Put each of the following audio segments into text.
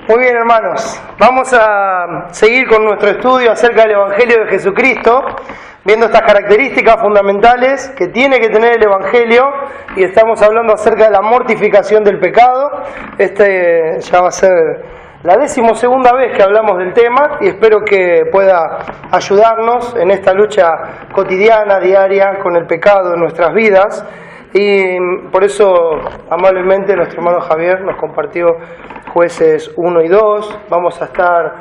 Muy bien, hermanos, vamos a seguir con nuestro estudio acerca del Evangelio de Jesucristo, viendo estas características fundamentales que tiene que tener el Evangelio, y estamos hablando acerca de la mortificación del pecado. Ya va a ser la 12ª vez que hablamos del tema, y espero que pueda ayudarnos en esta lucha cotidiana, diaria, con el pecado en nuestras vidas. Y por eso, amablemente, nuestro hermano Javier nos compartió Jueces 1 y 2. Vamos a estar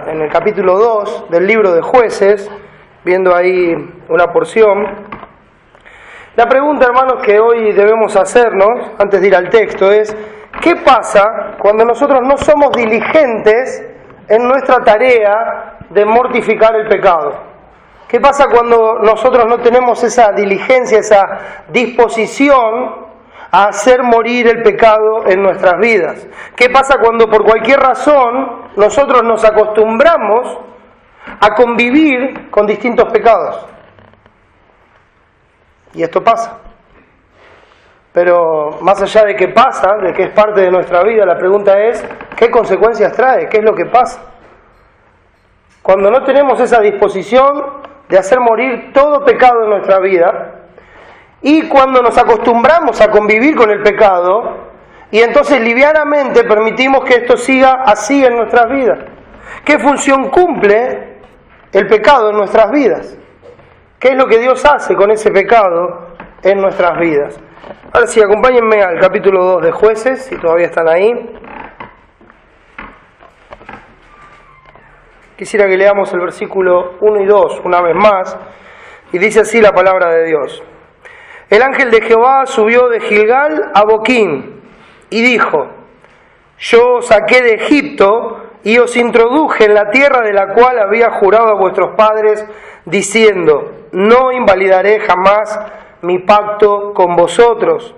en el capítulo 2 del libro de Jueces, viendo ahí una porción. La pregunta, hermanos, que hoy debemos hacernos, antes de ir al texto, es: ¿qué pasa cuando nosotros no somos diligentes en nuestra tarea de mortificar el pecado? ¿Qué pasa cuando nosotros no tenemos esa diligencia, esa disposición a hacer morir el pecado en nuestras vidas? ¿Qué pasa cuando por cualquier razón nosotros nos acostumbramos a convivir con distintos pecados? Y esto pasa. Pero más allá de que pasa, de que es parte de nuestra vida, la pregunta es: ¿qué consecuencias trae? ¿Qué es lo que pasa? Cuando no tenemos esa disposición de hacer morir todo pecado en nuestra vida, y cuando nos acostumbramos a convivir con el pecado, y entonces livianamente permitimos que esto siga así en nuestras vidas. ¿Qué función cumple el pecado en nuestras vidas? ¿Qué es lo que Dios hace con ese pecado en nuestras vidas? Ahora sí, acompáñenme al capítulo 2 de Jueces, si todavía están ahí. Quisiera que leamos el versículo 1 y 2 una vez más, y dice así la palabra de Dios. El ángel de Jehová subió de Gilgal a Boquín, y dijo: Yo os saqué de Egipto, y os introduje en la tierra de la cual había jurado a vuestros padres, diciendo: No invalidaré jamás mi pacto con vosotros,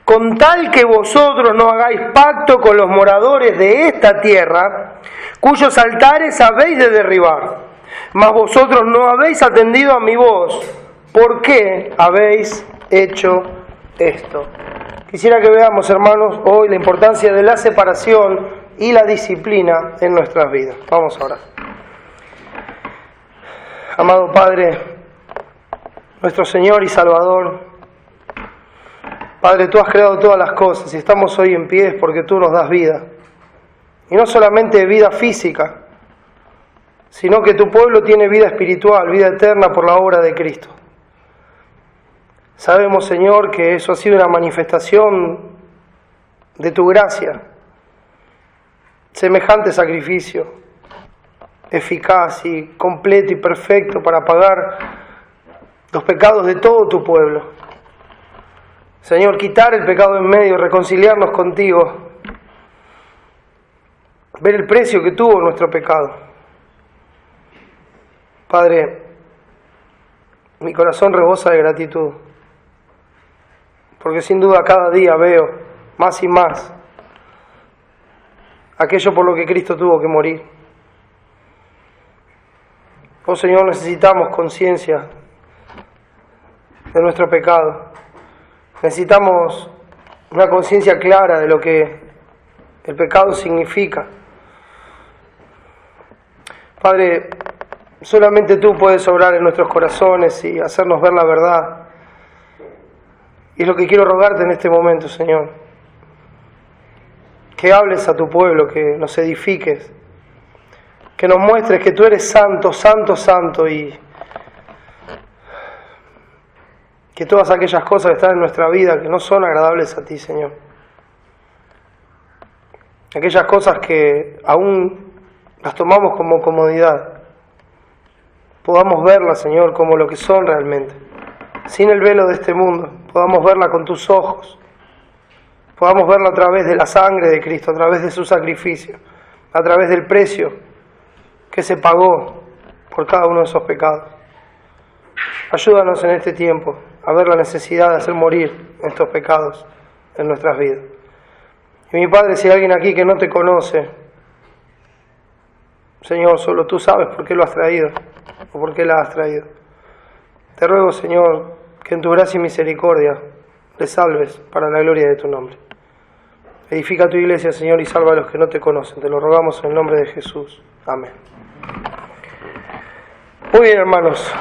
con tal que vosotros no hagáis pacto con los moradores de esta tierra, cuyos altares habéis de derribar. Mas vosotros no habéis atendido a mi voz. ¿Por qué habéis hecho esto? Quisiera que veamos, hermanos, hoy la importancia de la separación y la disciplina en nuestras vidas. Vamos a orar. Amado Padre, nuestro Señor y Salvador, Padre, Tú has creado todas las cosas y estamos hoy en pie porque Tú nos das vida. Y no solamente vida física, sino que Tu pueblo tiene vida espiritual, vida eterna por la obra de Cristo. Sabemos, Señor, que eso ha sido una manifestación de Tu gracia. Semejante sacrificio, eficaz y completo y perfecto para pagar los pecados de todo Tu pueblo. Señor, quitar el pecado en medio, reconciliarnos contigo, ver el precio que tuvo nuestro pecado. Padre, mi corazón rebosa de gratitud, porque sin duda cada día veo más y más aquello por lo que Cristo tuvo que morir. Oh Señor, necesitamos conciencia de nuestro pecado. Necesitamos una conciencia clara de lo que el pecado significa. Padre, solamente Tú puedes obrar en nuestros corazones y hacernos ver la verdad. Y es lo que quiero rogarte en este momento, Señor. Que hables a Tu pueblo, que nos edifiques, que nos muestres que Tú eres santo, santo, santo, y que todas aquellas cosas que están en nuestra vida que no son agradables a Ti, Señor, aquellas cosas que aún las tomamos como comodidad, podamos verlas, Señor, como lo que son realmente, sin el velo de este mundo, podamos verla con Tus ojos, podamos verla a través de la sangre de Cristo, a través de su sacrificio, a través del precio que se pagó por cada uno de esos pecados. Ayúdanos en este tiempo a ver la necesidad de hacer morir estos pecados en nuestras vidas. Y mi Padre, si hay alguien aquí que no Te conoce, Señor, solo Tú sabes por qué lo has traído o por qué la has traído. Te ruego, Señor, que en Tu gracia y misericordia le salves para la gloria de Tu nombre. Edifica tu iglesia, Señor, y salva a los que no te conocen. Te lo rogamos en el nombre de Jesús. Amén. Muy bien, hermanos.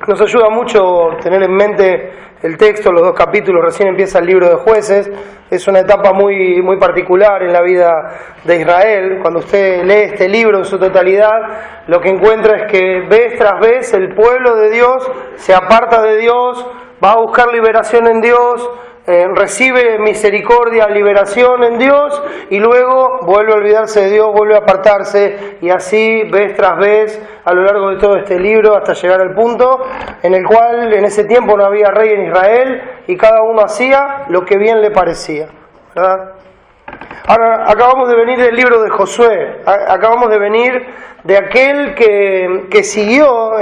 Nos ayuda mucho tener en mente el texto, los 2 capítulos. Recién empieza el libro de Jueces. Es una etapa muy particular en la vida de Israel. Cuando usted lee este libro en su totalidad, lo que encuentra es que vez tras vez el pueblo de Dios se aparta de Dios, va a buscar liberación en Dios, recibe misericordia, liberación en Dios, y luego vuelve a olvidarse de Dios, vuelve a apartarse, y así vez tras vez a lo largo de todo este libro, hasta llegar al punto en el cual en ese tiempo no había rey en Israel y cada uno hacía lo que bien le parecía, ¿verdad? Ahora, acabamos de venir del libro de Josué, acabamos de venir de aquel que siguió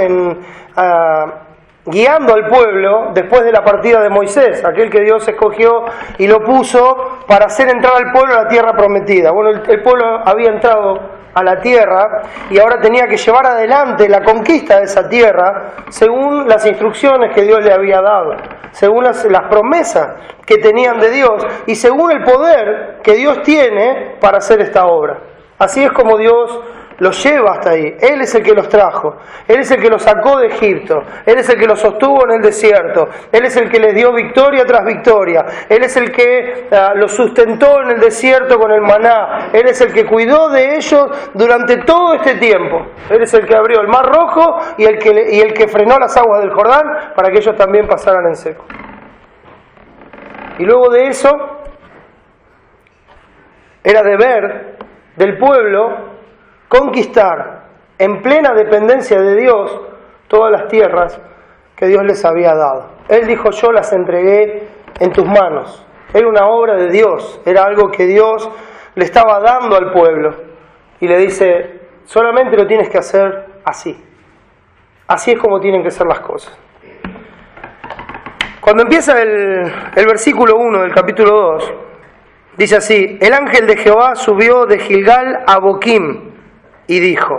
guiando al pueblo después de la partida de Moisés, aquel que Dios escogió y lo puso para hacer entrar al pueblo a la tierra prometida. Bueno, el pueblo había entrado a la tierra y ahora tenía que llevar adelante la conquista de esa tierra según las instrucciones que Dios le había dado, según las promesas que tenían de Dios y según el poder que Dios tiene para hacer esta obra. Así es como Dios los lleva hasta ahí. Él es el que los trajo, Él es el que los sacó de Egipto, Él es el que los sostuvo en el desierto, Él es el que les dio victoria tras victoria, Él es el que los sustentó en el desierto con el maná, Él es el que cuidó de ellos durante todo este tiempo, Él es el que abrió el mar rojo y el que frenó las aguas del Jordán para que ellos también pasaran en seco. Y luego de eso era deber del pueblo conquistar en plena dependencia de Dios todas las tierras que Dios les había dado. Él dijo: yo las entregué en tus manos. Era una obra de Dios, era algo que Dios le estaba dando al pueblo. Y le dice: solamente lo tienes que hacer así. Así es como tienen que ser las cosas. Cuando empieza el versículo 1 del capítulo 2, dice así: el ángel de Jehová subió de Gilgal a Boquim y dijo.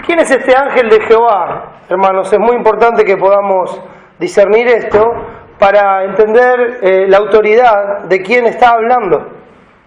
¿Quién es este ángel de Jehová? Hermanos, es muy importante que podamos discernir esto para entender la autoridad de quién está hablando,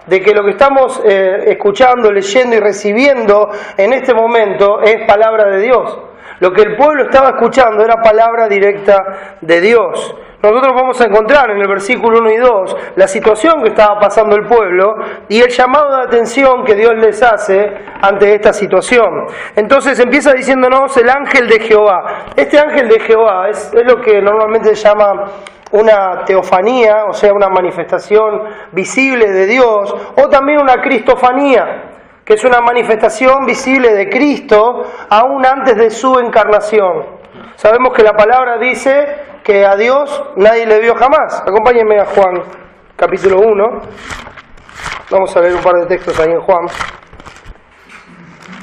de que lo que estamos escuchando, leyendo y recibiendo en este momento es palabra de Dios. Lo que el pueblo estaba escuchando era palabra directa de Dios. Nosotros vamos a encontrar en el versículo 1 y 2 la situación que estaba pasando el pueblo y el llamado de atención que Dios les hace ante esta situación. Entonces empieza diciéndonos el ángel de Jehová. Este ángel de Jehová es lo que normalmente se llama una teofanía, o sea, una manifestación visible de Dios, o también una cristofanía, que es una manifestación visible de Cristo aún antes de su encarnación. Sabemos que la palabra dice que a Dios nadie le vio jamás. Acompáñenme a Juan, capítulo 1. Vamos a leer un par de textos ahí en Juan,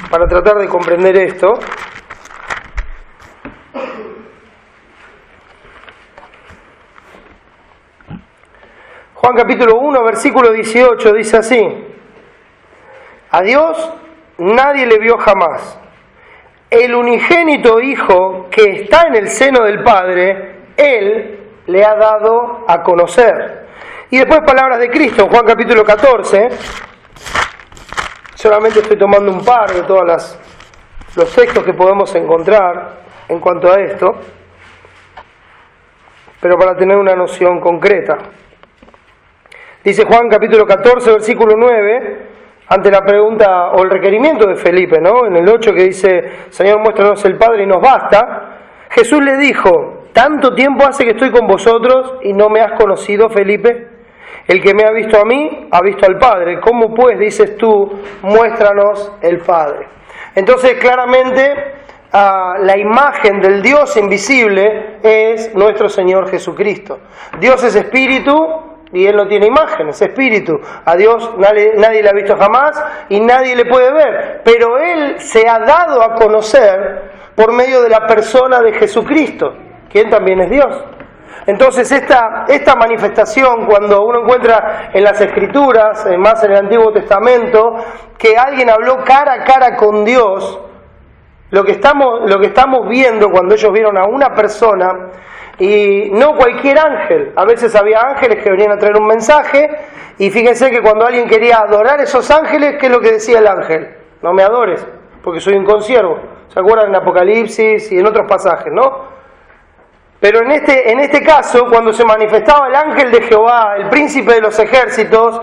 para tratar de comprender esto. Juan capítulo 1, versículo 18, dice así: a Dios nadie le vio jamás. El unigénito Hijo que está en el seno del Padre, Él le ha dado a conocer. Y después palabras de Cristo, Juan capítulo 14. Solamente estoy tomando un par de todos los textos que podemos encontrar en cuanto a esto, pero para tener una noción concreta. Dice Juan capítulo 14, versículo 9, ante la pregunta o el requerimiento de Felipe, ¿no? En el 8 que dice: Señor, muéstranos el Padre y nos basta. Jesús le dijo: ¿tanto tiempo hace que estoy con vosotros y no me has conocido, Felipe? El que me ha visto a mí, ha visto al Padre. ¿Cómo pues dices tú, muéstranos el Padre? Entonces, claramente, la imagen del Dios invisible es nuestro Señor Jesucristo. Dios es espíritu y Él no tiene imagen, es espíritu. A Dios nadie le ha visto jamás y nadie le puede ver, pero Él se ha dado a conocer por medio de la persona de Jesucristo, quien también es Dios. Entonces esta manifestación, cuando uno encuentra en las Escrituras, más en el Antiguo Testamento, que alguien habló cara a cara con Dios, lo que estamos viendo cuando ellos vieron a una persona, y no cualquier ángel. A veces había ángeles que venían a traer un mensaje Y fíjense que cuando alguien quería adorar a esos ángeles, ¿qué es lo que decía el ángel? No me adores, porque soy un consiervo. ¿Se acuerdan en Apocalipsis y en otros pasajes, no? Pero en este caso, cuando se manifestaba el ángel de Jehová, el príncipe de los ejércitos,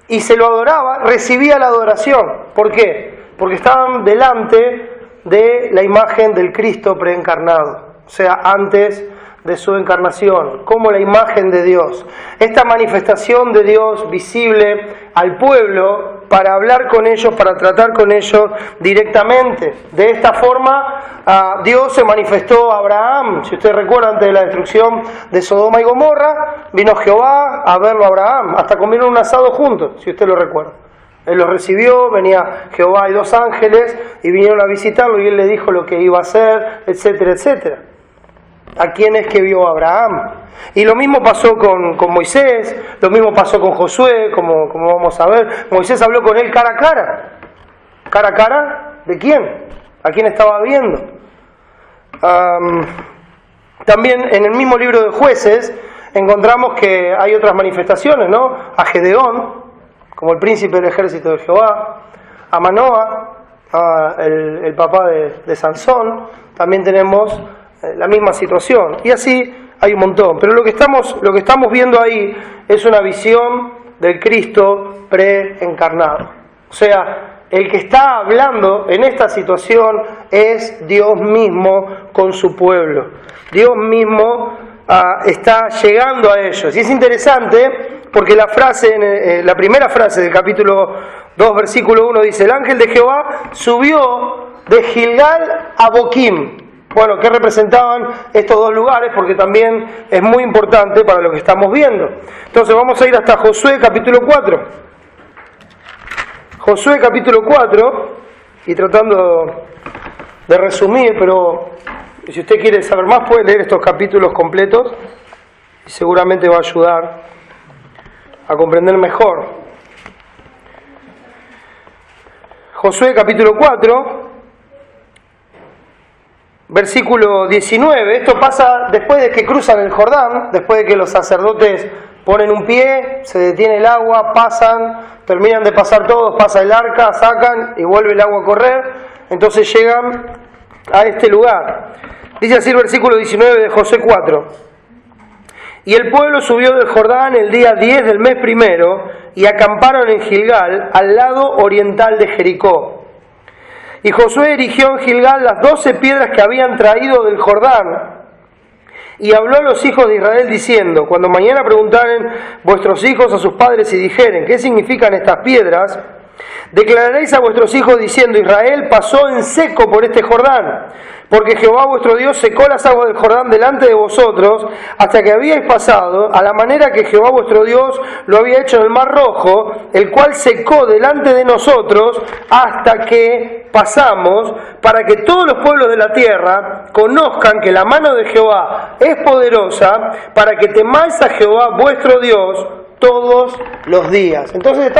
y se lo adoraba, recibía la adoración. ¿Por qué? Porque estaban delante de la imagen del Cristo preencarnado, o sea, antes de su encarnación, como la imagen de Dios. Esta manifestación de Dios visible al pueblo para hablar con ellos, para tratar con ellos directamente. De esta forma, Dios se manifestó a Abraham. Si ustedes recuerdan, antes de la destrucción de Sodoma y Gomorra, vino Jehová a verlo a Abraham. Hasta comieron un asado juntos, si usted lo recuerda. Él los recibió, venía Jehová y 2 ángeles, y vinieron a visitarlo, y él le dijo lo que iba a hacer, etcétera, etcétera. ¿A quién es que vio Abraham? Y lo mismo pasó con Moisés, lo mismo pasó con Josué, como vamos a ver. Moisés habló con él cara a cara. ¿Cara a cara? ¿De quién? ¿A quién estaba viendo? También en el mismo libro de Jueces encontramos que hay otras manifestaciones, ¿no? A Gedeón, como el príncipe del ejército de Jehová, a Manoa, el papá de Sansón. También tenemos la misma situación, y así hay un montón. Pero lo que estamos viendo ahí es una visión del Cristo preencarnado. O sea, el que está hablando en esta situación es Dios mismo con su pueblo. Dios mismo está llegando a ellos. Y es interesante porque la primera frase del capítulo 2, versículo 1 dice: el ángel de Jehová subió de Gilgal a Boquim. Bueno, ¿qué representaban estos 2 lugares? Porque también es muy importante para lo que estamos viendo. Entonces vamos a ir hasta Josué capítulo 4. Josué capítulo 4, y tratando de resumir, pero si usted quiere saber más puede leer estos capítulos completos y seguramente va a ayudar a comprender mejor. Josué capítulo 4, versículo 19, esto pasa después de que cruzan el Jordán, después de que los sacerdotes ponen un pie, se detiene el agua, pasan, terminan de pasar todos, pasa el arca, sacan y vuelve el agua a correr, entonces llegan a este lugar. Dice así el versículo 19 de Josué 4: y el pueblo subió del Jordán el día 10 del mes primero, y acamparon en Gilgal, al lado oriental de Jericó. Y Josué erigió en Gilgal las 12 piedras que habían traído del Jordán, y habló a los hijos de Israel diciendo: cuando mañana preguntaren vuestros hijos a sus padres y dijeren: ¿qué significan estas piedras?, declararéis a vuestros hijos diciendo: Israel pasó en seco por este Jordán, porque Jehová vuestro Dios secó las aguas del Jordán delante de vosotros, hasta que habíais pasado, a la manera que Jehová vuestro Dios lo había hecho en el Mar Rojo, el cual secó delante de nosotros hasta que pasamos, para que todos los pueblos de la tierra conozcan que la mano de Jehová es poderosa, para que temáis a Jehová vuestro Dios todos los días. Entonces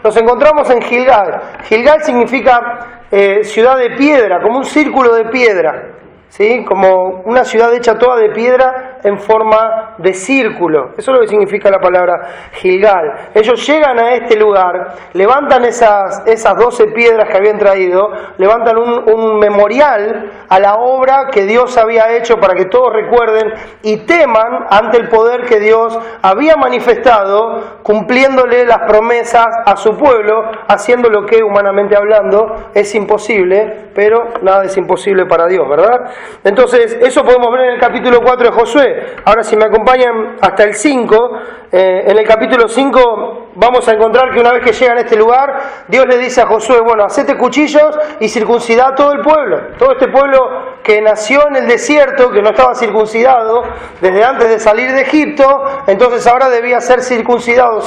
nos encontramos en Gilgal. Gilgal significa ciudad de piedra, como un círculo de piedra, ¿sí? Como una ciudad hecha toda de piedra en forma de círculo. Eso es lo que significa la palabra Gilgal. Ellos llegan a este lugar, levantan esas 12 piedras que habían traído, levantan un memorial a la obra que Dios había hecho para que todos recuerden y teman ante el poder que Dios había manifestado, cumpliéndole las promesas a su pueblo, haciendo lo que humanamente hablando es imposible, pero nada es imposible para Dios, ¿verdad? Entonces, eso podemos ver en el capítulo 4 de Josué. Ahora, si me acompañan hasta el 5, en el capítulo 5 vamos a encontrar que una vez que llegan a este lugar, Dios le dice a Josué: bueno, hacete cuchillos y circuncidá a todo el pueblo. Todo este pueblo que nació en el desierto, que no estaba circuncidado desde antes de salir de Egipto, entonces ahora debía ser circuncidado, o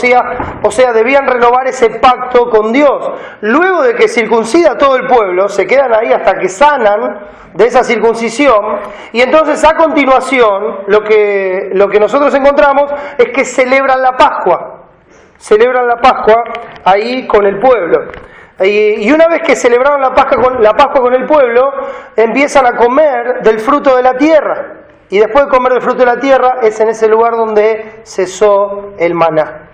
sea, debían renovar ese pacto con Dios. Luego de que circuncida a todo el pueblo, se quedan ahí hasta que sanan de esa circuncisión, y entonces a continuación lo que nosotros encontramos es que celebran la Pascua ahí con el pueblo. Y una vez que celebraron la Pascua con el pueblo, empiezan a comer del fruto de la tierra, y después de comer del fruto de la tierra es en ese lugar donde cesó el maná.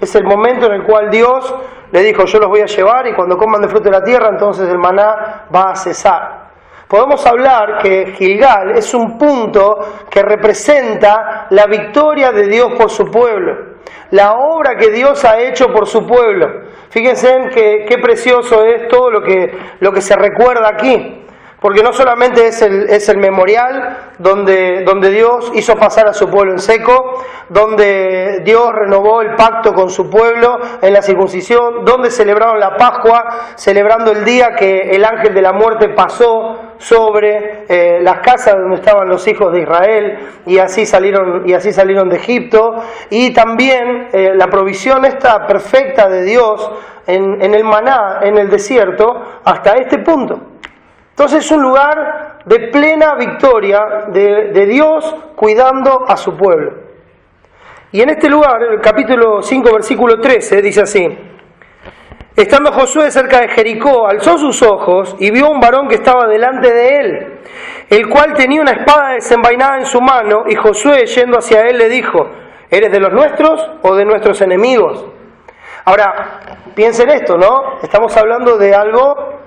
Es el momento en el cual Dios le dijo, yo los voy a llevar y cuando coman de fruto de la tierra, entonces el maná va a cesar. Podemos hablar que Gilgal es un punto que representa la victoria de Dios por su pueblo, la obra que Dios ha hecho por su pueblo. Fíjense en qué precioso es todo lo que se recuerda aquí. Porque no solamente es el memorial donde Dios hizo pasar a su pueblo en seco, donde Dios renovó el pacto con su pueblo en la circuncisión, donde celebraron la Pascua, celebrando el día que el ángel de la muerte pasó sobre las casas donde estaban los hijos de Israel y así salieron de Egipto, y también la provisión esta perfecta de Dios en el maná, en el desierto, hasta este punto. Entonces es un lugar de plena victoria de Dios cuidando a su pueblo. Y en este lugar, el capítulo 5, versículo 13, dice así: estando Josué cerca de Jericó, alzó sus ojos y vio a un varón que estaba delante de él, el cual tenía una espada desenvainada en su mano, y Josué, yendo hacia él, le dijo: ¿eres de los nuestros o de nuestros enemigos? Ahora, piensen esto, ¿no? Estamos hablando de algo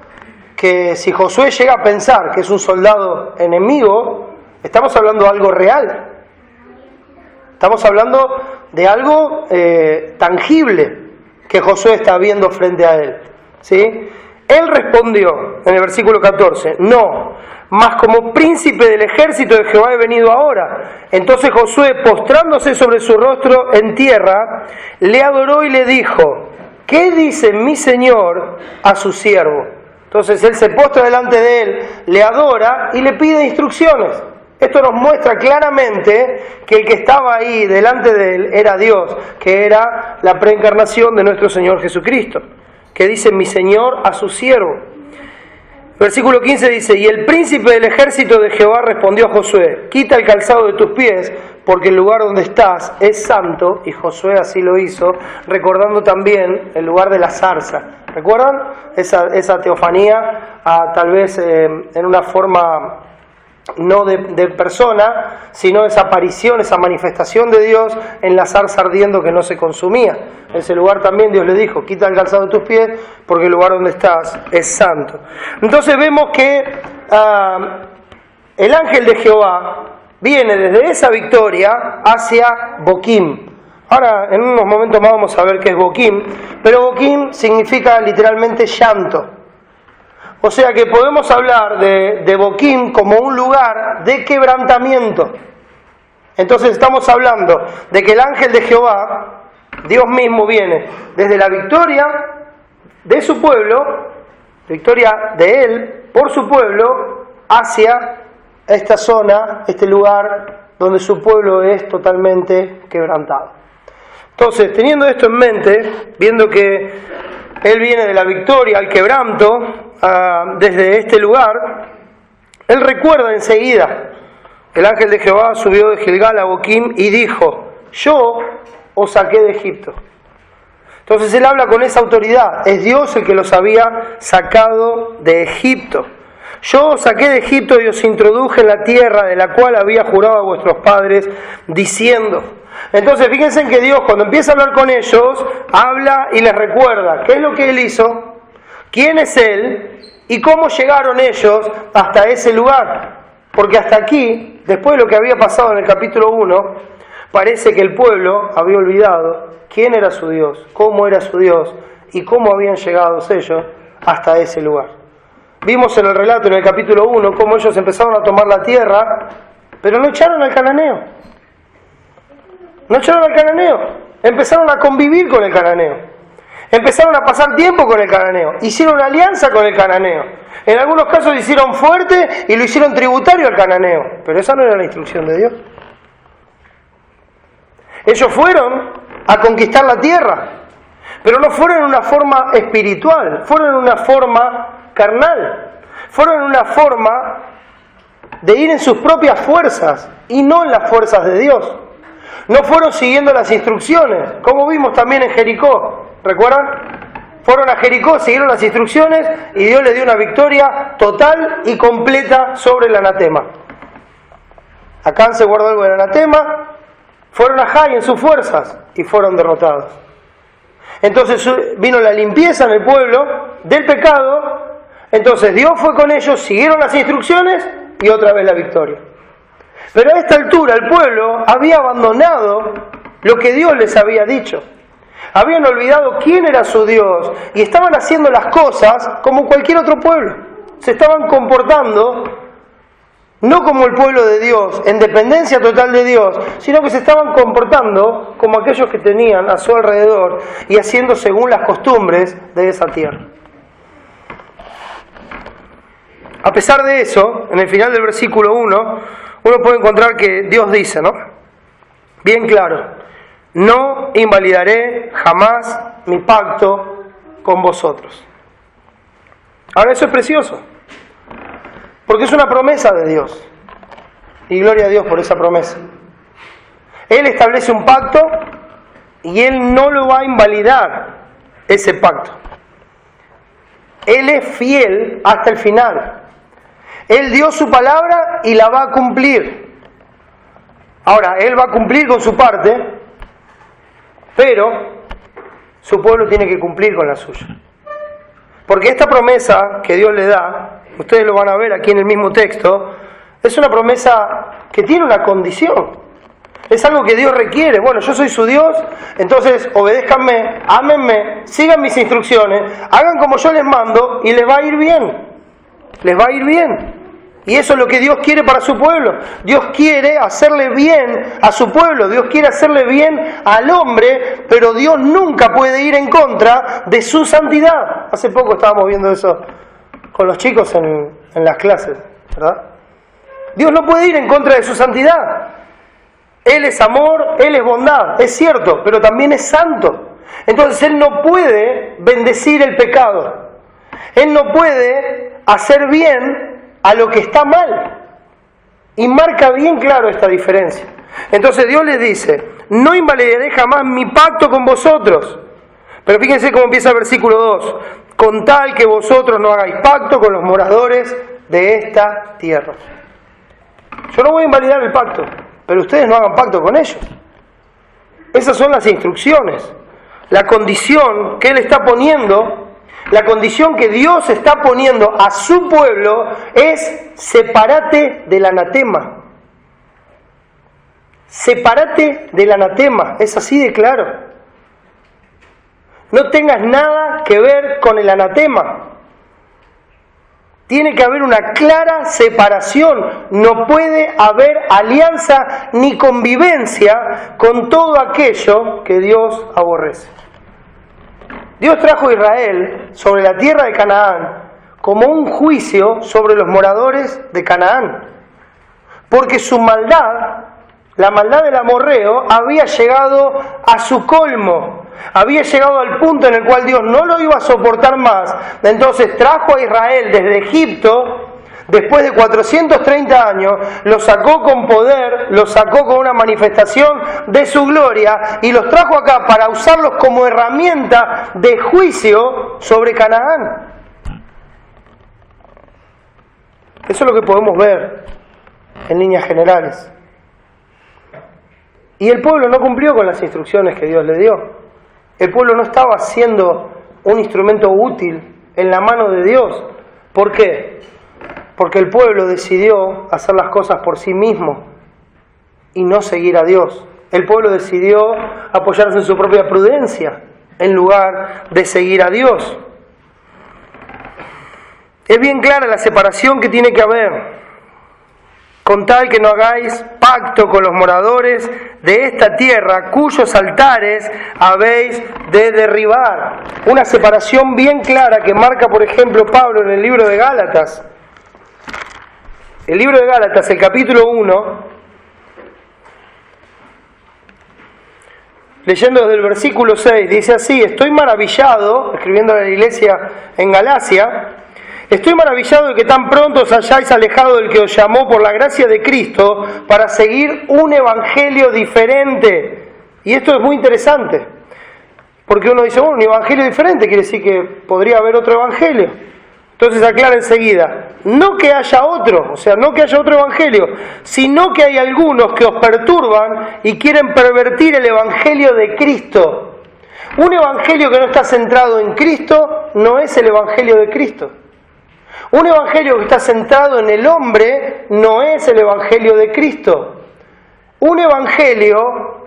que si Josué llega a pensar que es un soldado enemigo, estamos hablando de algo real. Estamos hablando de algo tangible que Josué está viendo frente a él. ¿Sí? Él respondió en el versículo 14, no, mas como príncipe del ejército de Jehová he venido ahora. Entonces Josué, postrándose sobre su rostro en tierra, le adoró y le dijo: ¿qué dice mi señor a su siervo? Entonces él se postra delante de él, le adora y le pide instrucciones. Esto nos muestra claramente que el que estaba ahí delante de él era Dios, que era la preencarnación de nuestro Señor Jesucristo, que dice mi Señor a su siervo. Versículo 15 dice: y el príncipe del ejército de Jehová respondió a Josué: quita el calzado de tus pies, porque el lugar donde estás es santo. Y Josué así lo hizo, recordando también el lugar de la zarza. ¿Recuerdan? Esa teofanía, tal vez en una forma no de persona, sino esa aparición, esa manifestación de Dios en la zarza ardiendo que no se consumía. En ese lugar también Dios le dijo: quita el calzado de tus pies, porque el lugar donde estás es santo. Entonces vemos que el ángel de Jehová viene desde esa victoria hacia Boquim. Ahora, en unos momentos más vamos a ver qué es Boquim, pero Boquim significa literalmente llanto. O sea que podemos hablar de Boquim como un lugar de quebrantamiento. Entonces estamos hablando de que el ángel de Jehová, Dios mismo, viene desde la victoria de su pueblo, victoria de él por su pueblo, hacia esta zona, este lugar donde su pueblo es totalmente quebrantado. Entonces, teniendo esto en mente, viendo que él viene de la victoria al quebranto, desde este lugar, él recuerda enseguida: el ángel de Jehová subió de Gilgal a Boquim y dijo: yo os saqué de Egipto. Entonces él habla con esa autoridad, es Dios el que los había sacado de Egipto. Yo os saqué de Egipto y os introduje en la tierra de la cual había jurado a vuestros padres, diciendo. Entonces fíjense en que Dios, cuando empieza a hablar con ellos, habla y les recuerda qué es lo que él hizo, quién es él y cómo llegaron ellos hasta ese lugar. Porque hasta aquí, después de lo que había pasado en el capítulo 1, parece que el pueblo había olvidado quién era su Dios, cómo era su Dios y cómo habían llegado ellos hasta ese lugar. Vimos en el relato en el capítulo 1 cómo ellos empezaron a tomar la tierra, pero no echaron al cananeo. No echaron al cananeo, empezaron a convivir con el cananeo, empezaron a pasar tiempo con el cananeo, hicieron alianza con el cananeo, en algunos casos lo hicieron fuerte y lo hicieron tributario al cananeo, pero esa no era la instrucción de Dios. Ellos fueron a conquistar la tierra, pero no fueron en una forma espiritual, fueron en una forma carnal, fueron en una forma de ir en sus propias fuerzas y no en las fuerzas de Dios. No fueron siguiendo las instrucciones, como vimos también en Jericó, ¿recuerdan? Fueron a Jericó, siguieron las instrucciones y Dios les dio una victoria total y completa sobre el anatema. Acán se guardó algo del anatema, fueron a Jai en sus fuerzas y fueron derrotados. Entonces vino la limpieza en el pueblo del pecado. Entonces Dios fue con ellos, siguieron las instrucciones y otra vez la victoria. Pero a esta altura el pueblo había abandonado lo que Dios les había dicho. Habían olvidado quién era su Dios y estaban haciendo las cosas como cualquier otro pueblo. Se estaban comportando no como el pueblo de Dios, en dependencia total de Dios, sino que se estaban comportando como aquellos que tenían a su alrededor y haciendo según las costumbres de esa tierra. A pesar de eso, en el final del versículo 1, uno puede encontrar que Dios dice, ¿no? Bien claro, no invalidaré jamás mi pacto con vosotros. Ahora eso es precioso, porque es una promesa de Dios, y gloria a Dios por esa promesa. Él establece un pacto y Él no lo va a invalidar, ese pacto. Él es fiel hasta el final. Él dio su palabra y la va a cumplir. Ahora, Él va a cumplir con su parte, pero su pueblo tiene que cumplir con la suya. Porque esta promesa que Dios le da, ustedes lo van a ver aquí en el mismo texto, es una promesa que tiene una condición. Es algo que Dios requiere. Bueno, yo soy su Dios, entonces obedézcanme, ámenme, sigan mis instrucciones, hagan como yo les mando y les va a ir bien. Les va a ir bien. Y eso es lo que Dios quiere para su pueblo. Dios quiere hacerle bien a su pueblo, Dios quiere hacerle bien al hombre, pero Dios nunca puede ir en contra de su santidad. Hace poco estábamos viendo eso con los chicos en las clases, ¿verdad? Dios no puede ir en contra de su santidad. Él es amor, Él es bondad, es cierto, pero también es santo. Entonces Él no puede bendecir el pecado. Él no puede hacer bien a lo que está mal. Y marca bien claro esta diferencia. Entonces Dios les dice, no invalidaré jamás mi pacto con vosotros. Pero fíjense cómo empieza el versículo 2. Con tal que vosotros no hagáis pacto con los moradores de esta tierra. Yo no voy a invalidar el pacto, pero ustedes no hagan pacto con ellos. Esas son las instrucciones. La condición que Él está poniendo, la condición que Dios está poniendo a su pueblo es: sepárate del anatema. Sepárate del anatema. Es así de claro. No tengas nada que ver con el anatema. Tiene que haber una clara separación. No puede haber alianza ni convivencia con todo aquello que Dios aborrece. Dios trajo a Israel sobre la tierra de Canaán como un juicio sobre los moradores de Canaán. Porque su maldad, la maldad del amorreo, había llegado a su colmo. Había llegado al punto en el cual Dios no lo iba a soportar más. Entonces trajo a Israel desde Egipto, después de 430 años, lo sacó con poder, lo sacó con una manifestación de su gloria y los trajo acá para usarlos como herramienta de juicio sobre Canaán. Eso es lo que podemos ver en líneas generales. Y el pueblo no cumplió con las instrucciones que Dios le dio. El pueblo no estaba siendo un instrumento útil en la mano de Dios. ¿Por qué? Porque el pueblo decidió hacer las cosas por sí mismo y no seguir a Dios. El pueblo decidió apoyarse en su propia prudencia en lugar de seguir a Dios. Es bien clara la separación que tiene que haber. Con tal que no hagáis pacto con los moradores de esta tierra, cuyos altares habéis de derribar. Una separación bien clara que marca, por ejemplo, Pablo en el libro de Gálatas. El libro de Gálatas, el capítulo 1, leyendo desde el versículo 6, dice así: estoy maravillado, escribiendo a la iglesia en Galacia, estoy maravillado de que tan pronto os hayáis alejado del que os llamó por la gracia de Cristo para seguir un evangelio diferente. Y esto es muy interesante, porque uno dice, bueno, un evangelio diferente quiere decir que podría haber otro evangelio. Entonces aclara enseguida, no que haya otro, o sea, no que haya otro evangelio, sino que hay algunos que os perturban y quieren pervertir el evangelio de Cristo. Un evangelio que no está centrado en Cristo no es el evangelio de Cristo. Un evangelio que está centrado en el hombre no es el evangelio de Cristo. Un evangelio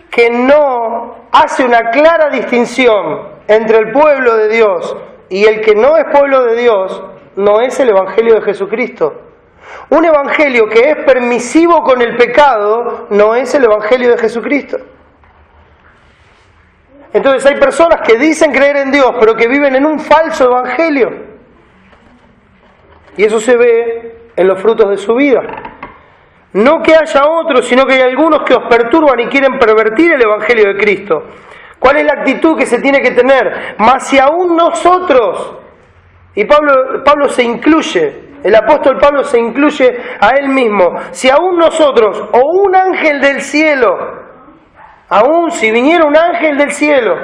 que no hace una clara distinción entre el pueblo de Dios y el que no es pueblo de Dios no es el evangelio de Jesucristo. Un evangelio que es permisivo con el pecado no es el evangelio de Jesucristo. Entonces hay personas que dicen creer en Dios, pero que viven en un falso evangelio. Y eso se ve en los frutos de su vida. No que haya otros, sino que hay algunos que os perturban y quieren pervertir el evangelio de Cristo. ¿Cuál es la actitud que se tiene que tener? Mas si aún nosotros, y Pablo se incluye, el apóstol Pablo se incluye a él mismo, si aún nosotros o un ángel del cielo, aún si viniera un ángel del cielo,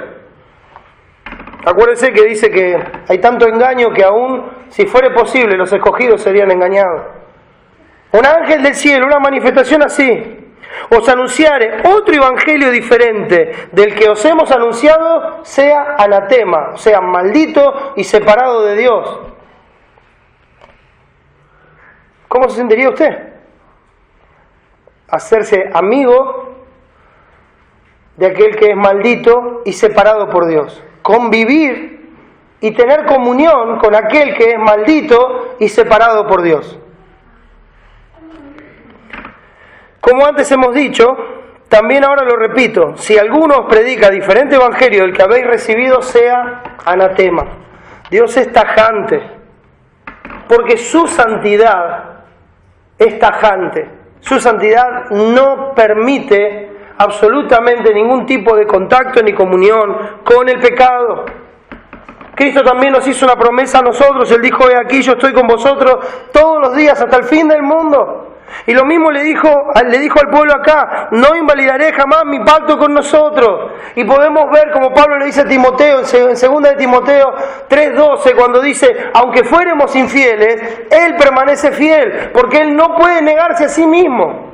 acuérdense que dice que hay tanto engaño que aún si fuera posible los escogidos serían engañados. Un ángel del cielo, una manifestación así, os anunciare otro evangelio diferente del que os hemos anunciado, sea anatema, sea maldito y separado de Dios. ¿Cómo se sentiría usted? Hacerse amigo de aquel que es maldito y separado por Dios. Convivir y tener comunión con aquel que es maldito y separado por Dios. Como antes hemos dicho, también ahora lo repito, si alguno os predica diferente evangelio del que habéis recibido, sea anatema. Dios es tajante, porque su santidad es tajante. Su santidad no permite absolutamente ningún tipo de contacto ni comunión con el pecado. Cristo también nos hizo una promesa a nosotros. Él dijo: he aquí, yo estoy con vosotros todos los días hasta el fin del mundo. Y lo mismo le dijo al pueblo acá: no invalidaré jamás mi pacto con nosotros. Y podemos ver como Pablo le dice a Timoteo en 2 de Timoteo 3:12, cuando dice: aunque fuéramos infieles, Él permanece fiel, porque Él no puede negarse a sí mismo.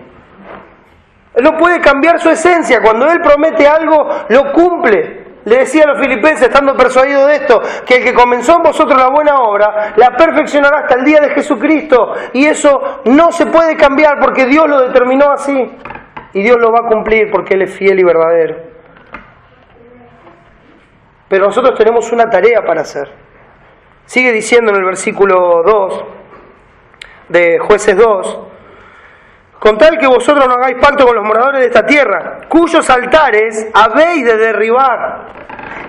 Él no puede cambiar su esencia. Cuando Él promete algo, lo cumple. Le decía a los filipenses, estando persuadido de esto, que el que comenzó en vosotros la buena obra, la perfeccionará hasta el día de Jesucristo. Y eso no se puede cambiar porque Dios lo determinó así. Y Dios lo va a cumplir porque Él es fiel y verdadero. Pero nosotros tenemos una tarea para hacer. Sigue diciendo en el versículo 2 de Jueces 2, con tal que vosotros no hagáis pacto con los moradores de esta tierra, cuyos altares habéis de derribar,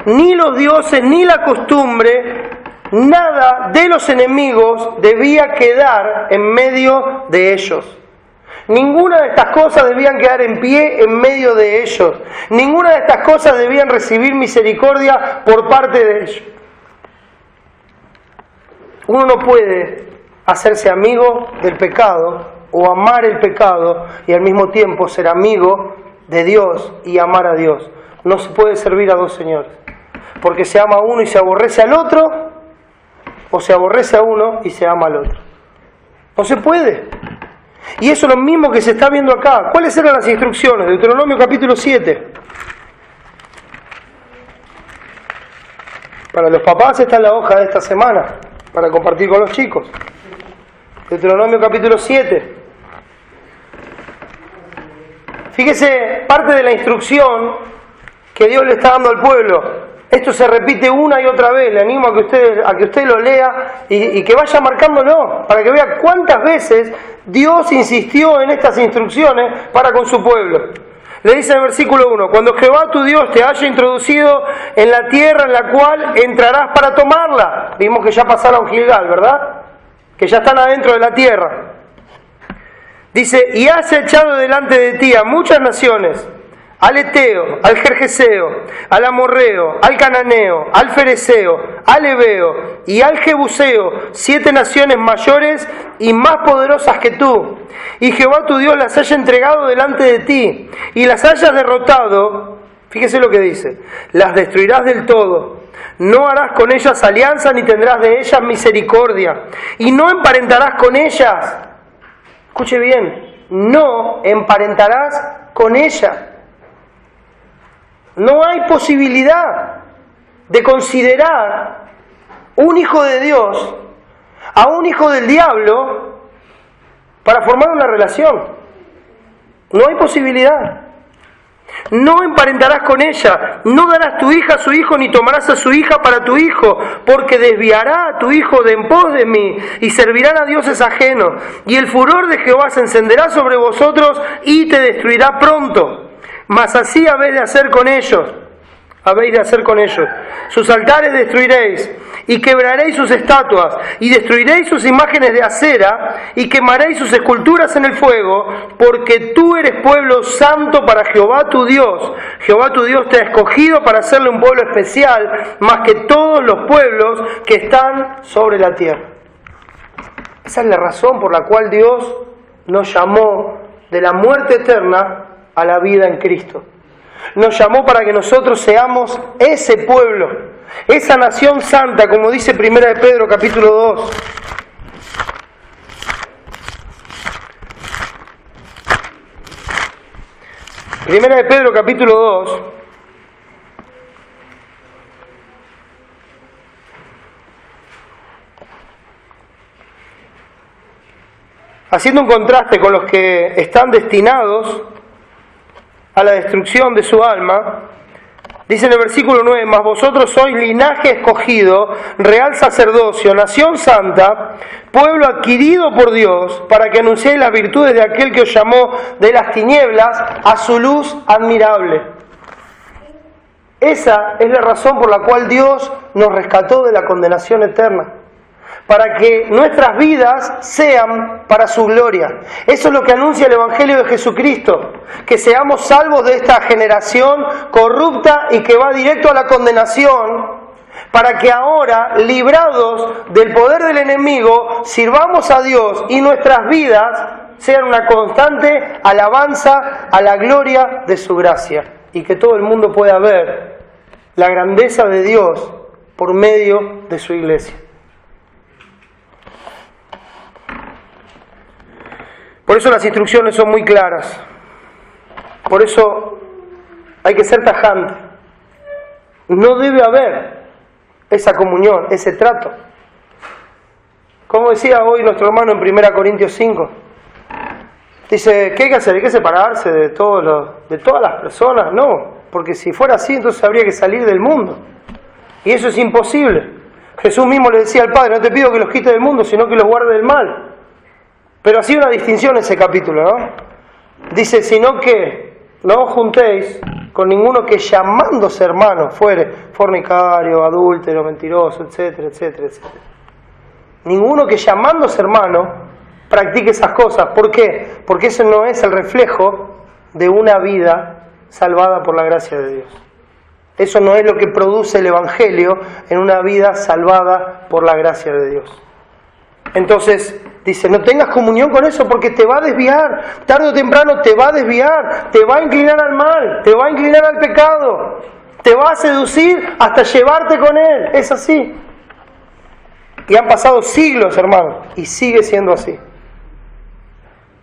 ni los dioses, ni la costumbre, nada de los enemigos debía quedar en medio de ellos. Ninguna de estas cosas debían quedar en pie en medio de ellos. Ninguna de estas cosas debían recibir misericordia por parte de ellos. Uno no puede hacerse amigo del pecado o amar el pecado y al mismo tiempo ser amigo de Dios y amar a Dios. No se puede servir a dos señores, porque se ama a uno y se aborrece al otro, o se aborrece a uno y se ama al otro. No se puede. Y eso es lo mismo que se está viendo acá. ¿Cuáles eran las instrucciones? Deuteronomio capítulo 7. Para los papás está en la hoja de esta semana, para compartir con los chicos. Deuteronomio capítulo 7. Fíjese, parte de la instrucción que Dios le está dando al pueblo. Esto se repite una y otra vez. Le animo a que usted lo lea y que vaya marcándolo, para que vea cuántas veces Dios insistió en estas instrucciones para con su pueblo. Le dice en el versículo 1, cuando Jehová tu Dios te haya introducido en la tierra en la cual entrarás para tomarla. Vimos que ya pasaron Gilgal, ¿verdad? Que ya están adentro de la tierra. Dice, y has echado delante de ti a muchas naciones, al Eteo, al Gergeseo, al Amorreo, al Cananeo, al Fereceo, al Heveo y al Jebuseo, 7 naciones mayores y más poderosas que tú. Y Jehová tu Dios las haya entregado delante de ti y las hayas derrotado. Fíjese lo que dice, las destruirás del todo. No harás con ellas alianza ni tendrás de ellas misericordia y no emparentarás con ellas. Escuche bien, no emparentarás con ellas. No hay posibilidad de considerar un hijo de Dios a un hijo del diablo para formar una relación. No hay posibilidad. No emparentarás con ella, no darás tu hija a su hijo, ni tomarás a su hija para tu hijo, porque desviará a tu hijo de en pos de mí, y servirán a dioses ajenos, y el furor de Jehová se encenderá sobre vosotros, y te destruirá pronto. Mas así habéis de hacer con ellos, sus altares destruiréis, y quebraréis sus estatuas, y destruiréis sus imágenes de acera, y quemaréis sus esculturas en el fuego, porque tú eres pueblo santo para Jehová tu Dios. Jehová tu Dios te ha escogido para hacerle un pueblo especial, más que todos los pueblos que están sobre la tierra. Esa es la razón por la cual Dios nos llamó de la muerte eterna a la vida en Cristo. Nos llamó para que nosotros seamos ese pueblo, esa nación santa, como dice 1 de Pedro capítulo 2. Primera de Pedro capítulo 2. Haciendo un contraste con los que están destinados a la destrucción de su alma, dice en el versículo 9: mas vosotros sois linaje escogido, real sacerdocio, nación santa, pueblo adquirido por Dios, para que anunciéis las virtudes de aquel que os llamó de las tinieblas a su luz admirable. Esa es la razón por la cual Dios nos rescató de la condenación eterna, para que nuestras vidas sean para su gloria. Eso es lo que anuncia el Evangelio de Jesucristo, que seamos salvos de esta generación corrupta y que va directo a la condenación, para que ahora, librados del poder del enemigo, sirvamos a Dios y nuestras vidas sean una constante alabanza a la gloria de su gracia, y que todo el mundo pueda ver la grandeza de Dios por medio de su iglesia. Por eso las instrucciones son muy claras. Por eso hay que ser tajante. No debe haber esa comunión, ese trato. Como decía hoy nuestro hermano en 1 Corintios 5. Dice, ¿qué hay que hacer? Hay que separarse de todas las personas. No, porque si fuera así, entonces habría que salir del mundo. Y eso es imposible. Jesús mismo le decía al Padre, no te pido que los quites del mundo, sino que los guarde del mal. Pero hacía una distinción ese capítulo, ¿no? Dice, sino que no os juntéis con ninguno que llamándose hermano fuere fornicario, adúltero, mentiroso, etcétera, etcétera, etcétera. Ninguno que llamándose hermano practique esas cosas. ¿Por qué? Porque eso no es el reflejo de una vida salvada por la gracia de Dios. Eso no es lo que produce el Evangelio en una vida salvada por la gracia de Dios. Entonces, dice, no tengas comunión con eso porque te va a desviar, tarde o temprano te va a desviar, te va a inclinar al mal, te va a inclinar al pecado, te va a seducir hasta llevarte con él, es así. Y han pasado siglos, hermanos, y sigue siendo así.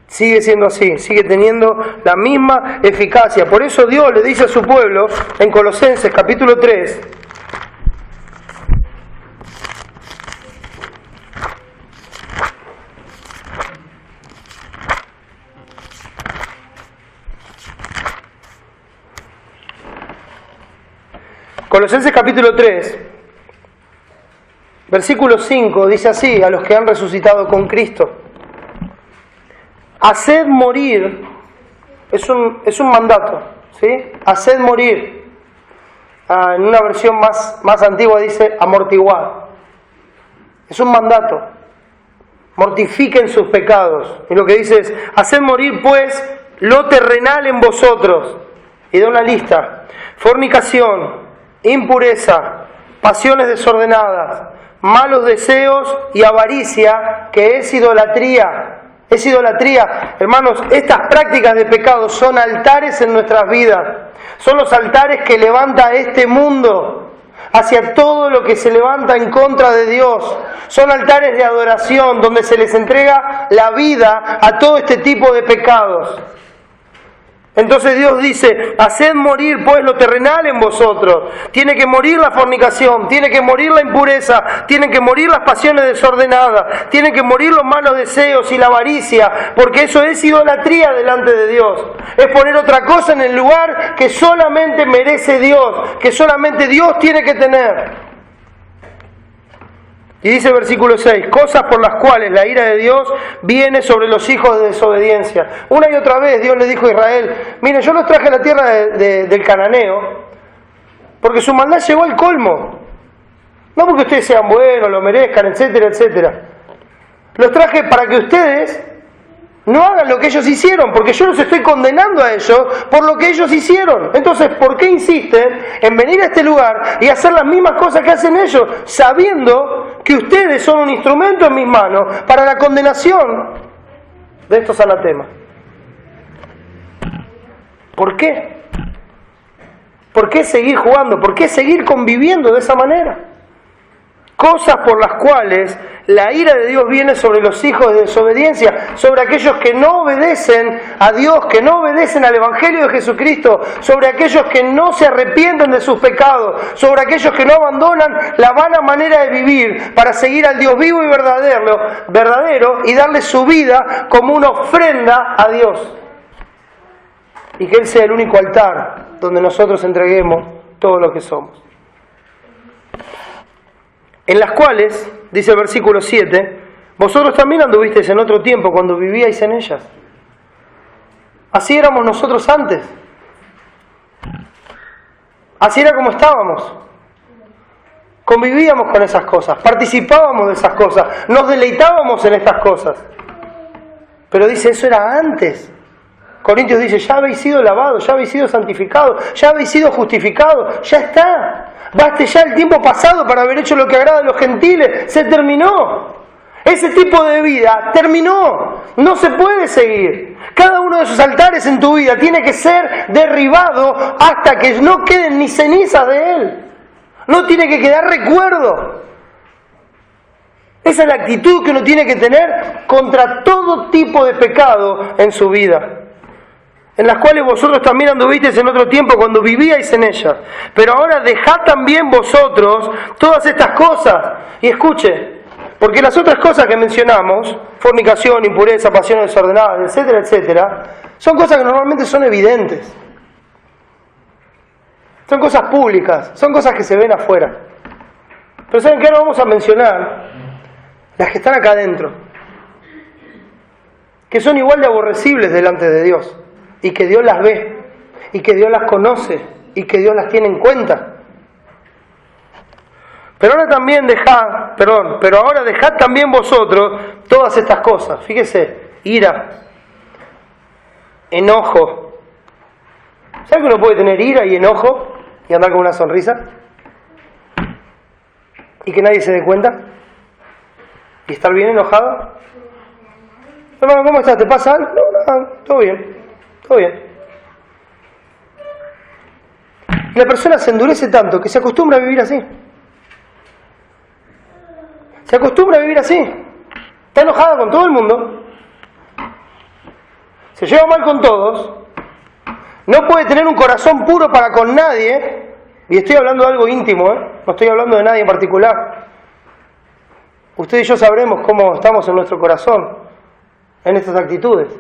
Sigue siendo así, sigue teniendo la misma eficacia. Por eso Dios le dice a su pueblo en Colosenses capítulo 3, Colosenses capítulo 3, versículo 5, dice así, a los que han resucitado con Cristo: haced morir, es un mandato, ¿sí? Haced morir. En una versión más antigua dice amortiguar. Es un mandato. Mortifiquen sus pecados. Y lo que dice es, haced morir pues lo terrenal en vosotros. Y da una lista: fornicación, impureza, pasiones desordenadas, malos deseos y avaricia, que es idolatría. Es idolatría. Hermanos, estas prácticas de pecado son altares en nuestras vidas. Son los altares que levanta este mundo hacia todo lo que se levanta en contra de Dios. Son altares de adoración donde se les entrega la vida a todo este tipo de pecados. Entonces Dios dice, haced morir pues lo terrenal en vosotros. Tiene que morir la fornicación, tiene que morir la impureza, tienen que morir las pasiones desordenadas, tienen que morir los malos deseos y la avaricia, porque eso es idolatría delante de Dios. Es poner otra cosa en el lugar que solamente merece Dios, que solamente Dios tiene que tener. Y dice el versículo 6, cosas por las cuales la ira de Dios viene sobre los hijos de desobediencia. Una y otra vez Dios le dijo a Israel, miren, yo los traje a la tierra del cananeo, porque su maldad llegó al colmo. No porque ustedes sean buenos, lo merezcan, etcétera, etcétera. Los traje para que ustedes no hagan lo que ellos hicieron, porque yo los estoy condenando a ellos por lo que ellos hicieron. Entonces, ¿por qué insisten en venir a este lugar y hacer las mismas cosas que hacen ellos, sabiendo que ustedes son un instrumento en mis manos para la condenación de estos anatemas? ¿Por qué? ¿Por qué seguir jugando? ¿Por qué seguir conviviendo de esa manera? Cosas por las cuales la ira de Dios viene sobre los hijos de desobediencia, sobre aquellos que no obedecen a Dios, que no obedecen al Evangelio de Jesucristo, sobre aquellos que no se arrepienten de sus pecados, sobre aquellos que no abandonan la vana manera de vivir para seguir al Dios vivo y verdadero y darle su vida como una ofrenda a Dios. Y que Él sea el único altar donde nosotros entreguemos todo lo que somos. En las cuales, dice el versículo 7, vosotros también anduvisteis en otro tiempo cuando vivíais en ellas. Así éramos nosotros antes. Así era como estábamos. Convivíamos con esas cosas, participábamos de esas cosas, nos deleitábamos en estas cosas. Pero dice, eso era antes. Corintios dice, ya habéis sido lavados, ya habéis sido santificados, ya habéis sido justificados, ya está. Baste ya el tiempo pasado para haber hecho lo que agrada a los gentiles, se terminó. Ese tipo de vida terminó, no se puede seguir. Cada uno de esos altares en tu vida tiene que ser derribado hasta que no queden ni cenizas de él. No tiene que quedar recuerdo. Esa es la actitud que uno tiene que tener contra todo tipo de pecado en su vida, en las cuales vosotros también anduvisteis en otro tiempo cuando vivíais en ellas. Pero ahora dejad también vosotros todas estas cosas. Y escuche, porque las otras cosas que mencionamos, fornicación, impureza, pasiones desordenadas, etcétera, etcétera, son cosas que normalmente son evidentes. Son cosas públicas, son cosas que se ven afuera. Pero ¿saben qué? Ahora vamos a mencionar las que están acá adentro, que son igual de aborrecibles delante de Dios. Y que Dios las ve, y que Dios las conoce, y que Dios las tiene en cuenta. Pero ahora dejad también vosotros todas estas cosas. Fíjese, ira, enojo. ¿Sabe que uno puede tener ira y enojo y andar con una sonrisa? Y que nadie se dé cuenta. Y estar bien enojado. Hermano, ¿cómo estás? ¿Te pasa algo? No, todo bien. Todo bien. La persona se endurece tanto que se acostumbra a vivir así. Se acostumbra a vivir así. Está enojada con todo el mundo. Se lleva mal con todos. No puede tener un corazón puro para con nadie. Y estoy hablando de algo íntimo, no estoy hablando de nadie en particular. Usted y yo sabremos cómo estamos en nuestro corazón en estas actitudes.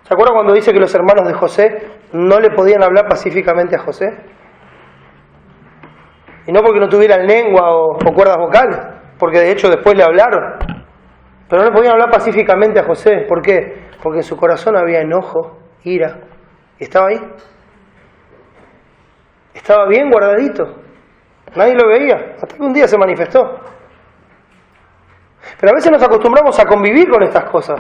¿Se acuerdan cuando dice que los hermanos de José no le podían hablar pacíficamente a José? Y no porque no tuviera lengua o cuerdas vocales, porque de hecho después le hablaron. Pero no le podían hablar pacíficamente a José. ¿Por qué? Porque en su corazón había enojo, ira. ¿Y estaba ahí? Estaba bien guardadito. Nadie lo veía, hasta que un día se manifestó. Pero a veces nos acostumbramos a convivir con estas cosas,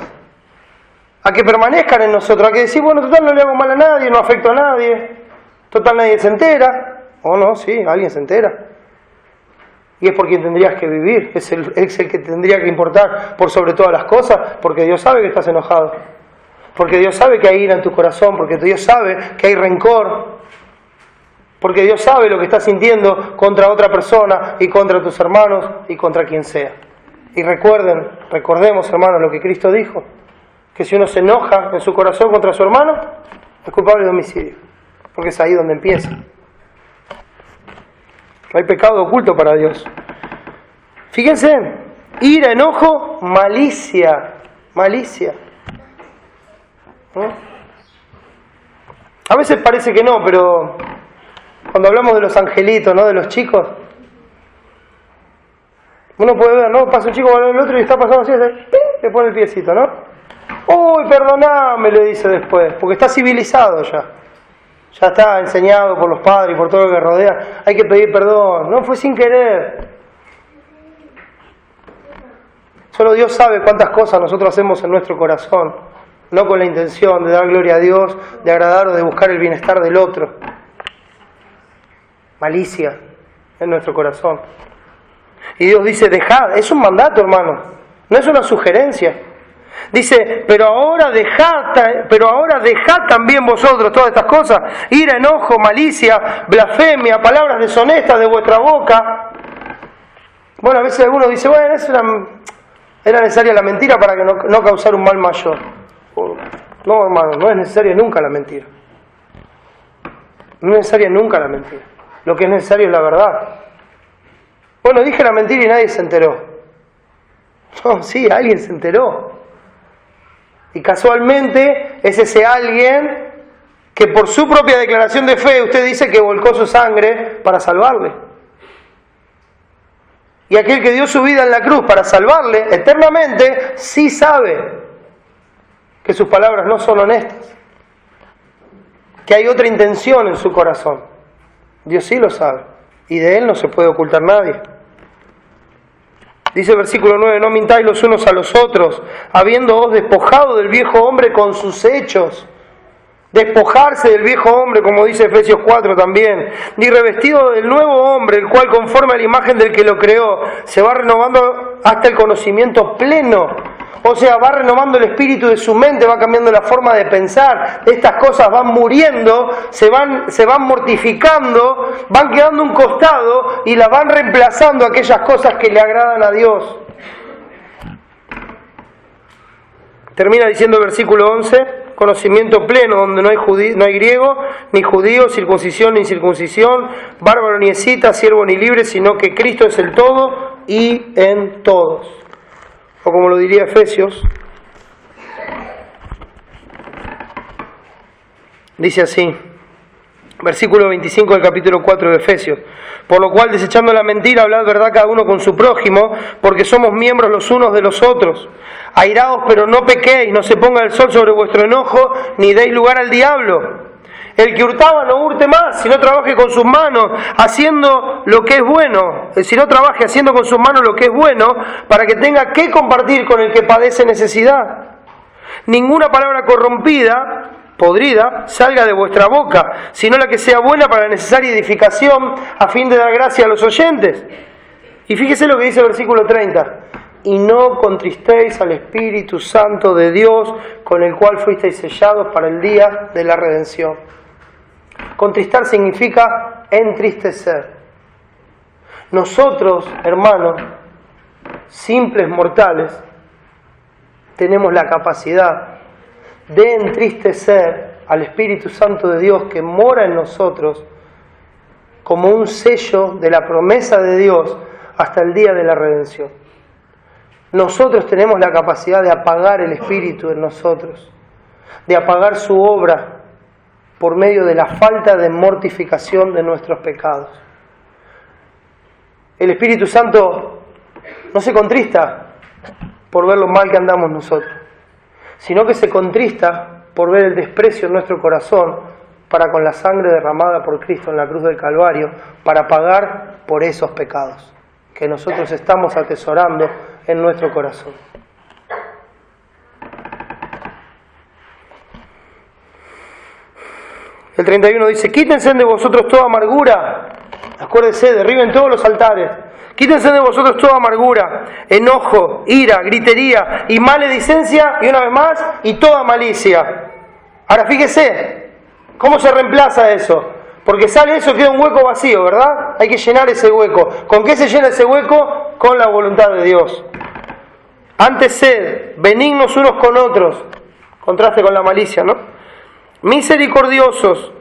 a que permanezcan en nosotros, a que decir, bueno, total no le hago mal a nadie, no afecto a nadie, total nadie se entera. O no, sí, alguien se entera. Y es por quien tendrías que vivir, es el que tendría que importar por sobre todas las cosas, porque Dios sabe que estás enojado, porque Dios sabe que hay ira en tu corazón, porque Dios sabe que hay rencor, porque Dios sabe lo que estás sintiendo contra otra persona y contra tus hermanos y contra quien sea. Y recordemos, hermanos, lo que Cristo dijo, que si uno se enoja en su corazón contra su hermano, Es culpable de homicidio, porque es ahí donde empieza. No hay pecado oculto para Dios. Fíjense, ira, enojo, malicia. Malicia. ¿No? A veces parece que no, pero cuando hablamos de los angelitos, ¿no? De los chicos, uno puede ver, ¿no? Pasa un chico con el otro y está pasando así, le pone el piecito, ¿no? ¡Uy, perdoname! Le dice después, porque está civilizado ya. Ya está enseñado por los padres y por todo lo que rodea. Hay que pedir perdón. No fue sin querer. Solo Dios sabe cuántas cosas nosotros hacemos en nuestro corazón, no con la intención de dar gloria a Dios, de agradar o de buscar el bienestar del otro. Malicia en nuestro corazón. Y Dios dice, dejad, es un mandato, hermano, no es una sugerencia. Dice, pero ahora dejad también vosotros todas estas cosas, ira, enojo, malicia, blasfemia, palabras deshonestas de vuestra boca. Bueno, a veces algunos dicen, bueno, era necesaria la mentira para que no causar un mal mayor. No, hermano, no es necesaria nunca la mentira. No es necesaria nunca la mentira. Lo que es necesario es la verdad. Bueno, dije la mentira y nadie se enteró. No, sí, alguien se enteró. Y casualmente es ese alguien que por su propia declaración de fe usted dice que volcó su sangre para salvarle. Y aquel que dio su vida en la cruz para salvarle eternamente, sí sabe que sus palabras no son honestas, que hay otra intención en su corazón. Dios sí lo sabe, y de Él no se puede ocultar nadie. Dice el versículo 9, no mintáis los unos a los otros, habiéndoos despojado del viejo hombre con sus hechos. Despojarse del viejo hombre, como dice Efesios 4 también, y revestido del nuevo hombre, el cual conforme a la imagen del que lo creó, se va renovando hasta el conocimiento pleno. O sea, va renovando el espíritu de su mente, va cambiando la forma de pensar. Estas cosas van muriendo, se van mortificando, van quedando a un costado y las van reemplazando aquellas cosas que le agradan a Dios. Termina diciendo el versículo 11, conocimiento pleno, donde no hay griego, ni judío, circuncisión ni incircuncisión, bárbaro ni escita, siervo ni libre, sino que Cristo es el todo y en todos. O como lo diría Efesios, dice así, versículo 25 del capítulo 4 de Efesios, por lo cual desechando la mentira, hablad verdad cada uno con su prójimo, porque somos miembros los unos de los otros. Airaos, pero no pequéis, no se ponga el sol sobre vuestro enojo, ni deis lugar al diablo. El que hurtaba no hurte más, sino trabaje con sus manos, haciendo lo que es bueno. Si no trabaje haciendo con sus manos lo que es bueno, para que tenga que compartir con el que padece necesidad. Ninguna palabra corrompida, podrida, salga de vuestra boca, sino la que sea buena para la necesaria edificación, a fin de dar gracia a los oyentes. Y fíjese lo que dice el versículo 30. Y no contristéis al Espíritu Santo de Dios, con el cual fuisteis sellados para el día de la redención. Contristar significa entristecer. Nosotros, hermanos, simples mortales, tenemos la capacidad de entristecer al Espíritu Santo de Dios que mora en nosotros como un sello de la promesa de Dios hasta el día de la redención. Nosotros tenemos la capacidad de apagar el Espíritu en nosotros, de apagar su obra por medio de la falta de mortificación de nuestros pecados. El Espíritu Santo no se contrista por ver lo mal que andamos nosotros, sino que se contrista por ver el desprecio en nuestro corazón para con la sangre derramada por Cristo en la cruz del Calvario, para pagar por esos pecados que nosotros estamos atesorando en nuestro corazón. El 31 dice, quítense de vosotros toda amargura. Acuérdense, derriben todos los altares. Quítense de vosotros toda amargura, enojo, ira, gritería y maledicencia, y una vez más, y toda malicia. Ahora fíjese, ¿cómo se reemplaza eso? Porque sale eso, queda un hueco vacío, ¿verdad? Hay que llenar ese hueco. ¿Con qué se llena ese hueco? Con la voluntad de Dios. Antes sed benignos unos con otros. Contraste con la malicia, ¿no? misericordiosos,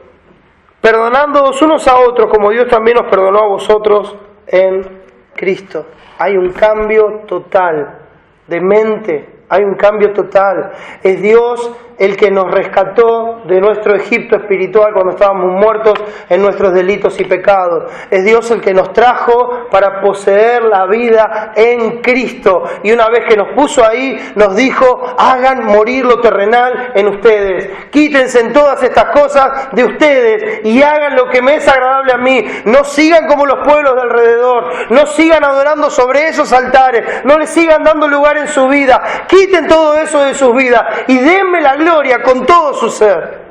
perdonándoos unos a otros como Dios también os perdonó a vosotros en Cristo. Hay un cambio total de mente, hay un cambio total. Es Dios el que nos rescató de nuestro Egipto espiritual cuando estábamos muertos en nuestros delitos y pecados. Es Dios el que nos trajo para poseer la vida en Cristo. Y una vez que nos puso ahí, nos dijo: hagan morir lo terrenal en ustedes. Quítense en todas estas cosas de ustedes y hagan lo que me es agradable a mí. No sigan como los pueblos de alrededor. No sigan adorando sobre esos altares. No les sigan dando lugar en su vida. Quiten todo eso de sus vidas y denme la gloria con todo su ser.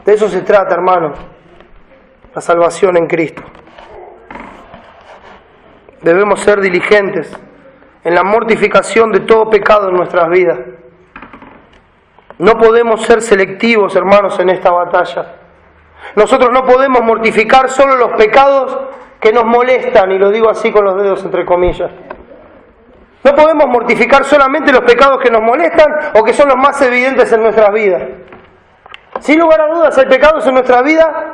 De eso se trata, hermanos, la salvación en Cristo. Debemos ser diligentes en la mortificación de todo pecado en nuestras vidas. No podemos ser selectivos, hermanos, en esta batalla. Nosotros no podemos mortificar solo los pecados que nos molestan, y lo digo así con los dedos entre comillas. No podemos mortificar solamente los pecados que nos molestan o que son los más evidentes en nuestras vidas. Sin lugar a dudas, hay pecados en nuestra vida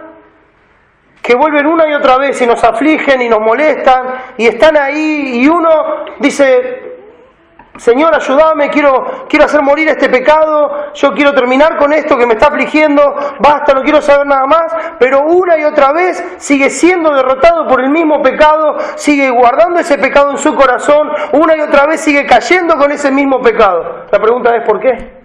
que vuelven una y otra vez y nos afligen y nos molestan y están ahí, y uno dice: Señor, ayúdame, quiero hacer morir este pecado, yo quiero terminar con esto que me está afligiendo, basta, no quiero saber nada más, pero una y otra vez sigue siendo derrotado por el mismo pecado, sigue guardando ese pecado en su corazón, una y otra vez sigue cayendo con ese mismo pecado. La pregunta es: ¿por qué?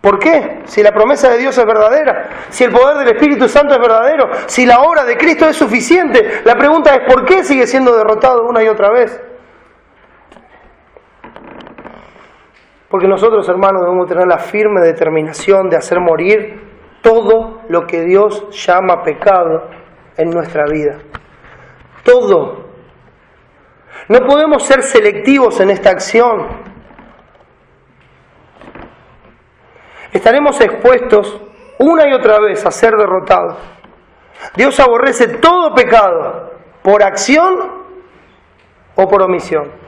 ¿Por qué? Si la promesa de Dios es verdadera, si el poder del Espíritu Santo es verdadero, si la obra de Cristo es suficiente, la pregunta es: ¿por qué sigue siendo derrotado una y otra vez? Porque nosotros, hermanos, debemos tener la firme determinación de hacer morir todo lo que Dios llama pecado en nuestra vida. Todo. No podemos ser selectivos en esta acción. Estaremos expuestos una y otra vez a ser derrotados. Dios aborrece todo pecado, por acción o por omisión.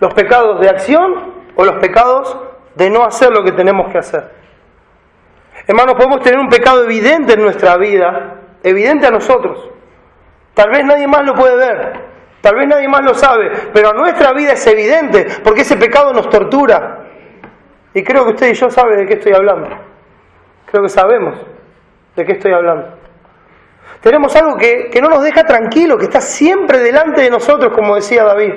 Los pecados de acción o los pecados de no hacer lo que tenemos que hacer. Hermanos, podemos tener un pecado evidente en nuestra vida, evidente a nosotros. Tal vez nadie más lo puede ver, tal vez nadie más lo sabe, pero a nuestra vida es evidente, porque ese pecado nos tortura. Y creo que usted y yo saben de qué estoy hablando. Creo que sabemos de qué estoy hablando. Tenemos algo que no nos deja tranquilos, que está siempre delante de nosotros, como decía David.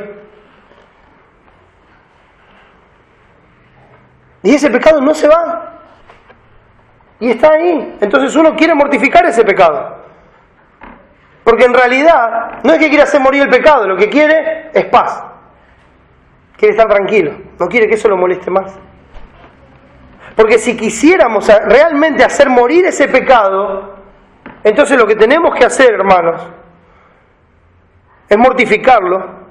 Y ese pecado no se va. Y está ahí. Entonces uno quiere mortificar ese pecado. Porque en realidad no es que quiera hacer morir el pecado, lo que quiere es paz. Quiere estar tranquilo. No quiere que eso lo moleste más. Porque si quisiéramos realmente hacer morir ese pecado, entonces lo que tenemos que hacer, hermanos, es mortificarlo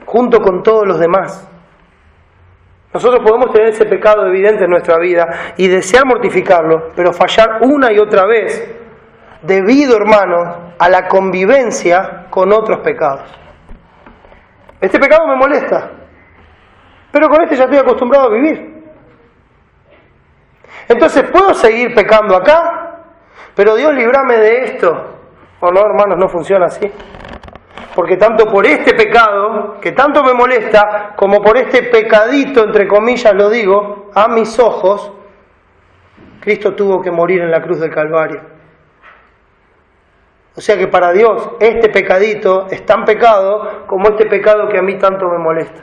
junto con todos los demás. Nosotros podemos tener ese pecado evidente en nuestra vida y desear mortificarlo, pero fallar una y otra vez debido, hermanos, a la convivencia con otros pecados. Este pecado me molesta, pero con este ya estoy acostumbrado a vivir. Entonces puedo seguir pecando acá, pero Dios líbrame de esto. ¿O no, hermanos? No funciona así. Porque tanto por este pecado, que tanto me molesta, como por este pecadito, entre comillas lo digo, a mis ojos, Cristo tuvo que morir en la cruz del Calvario. O sea que para Dios este pecadito es tan pecado como este pecado que a mí tanto me molesta.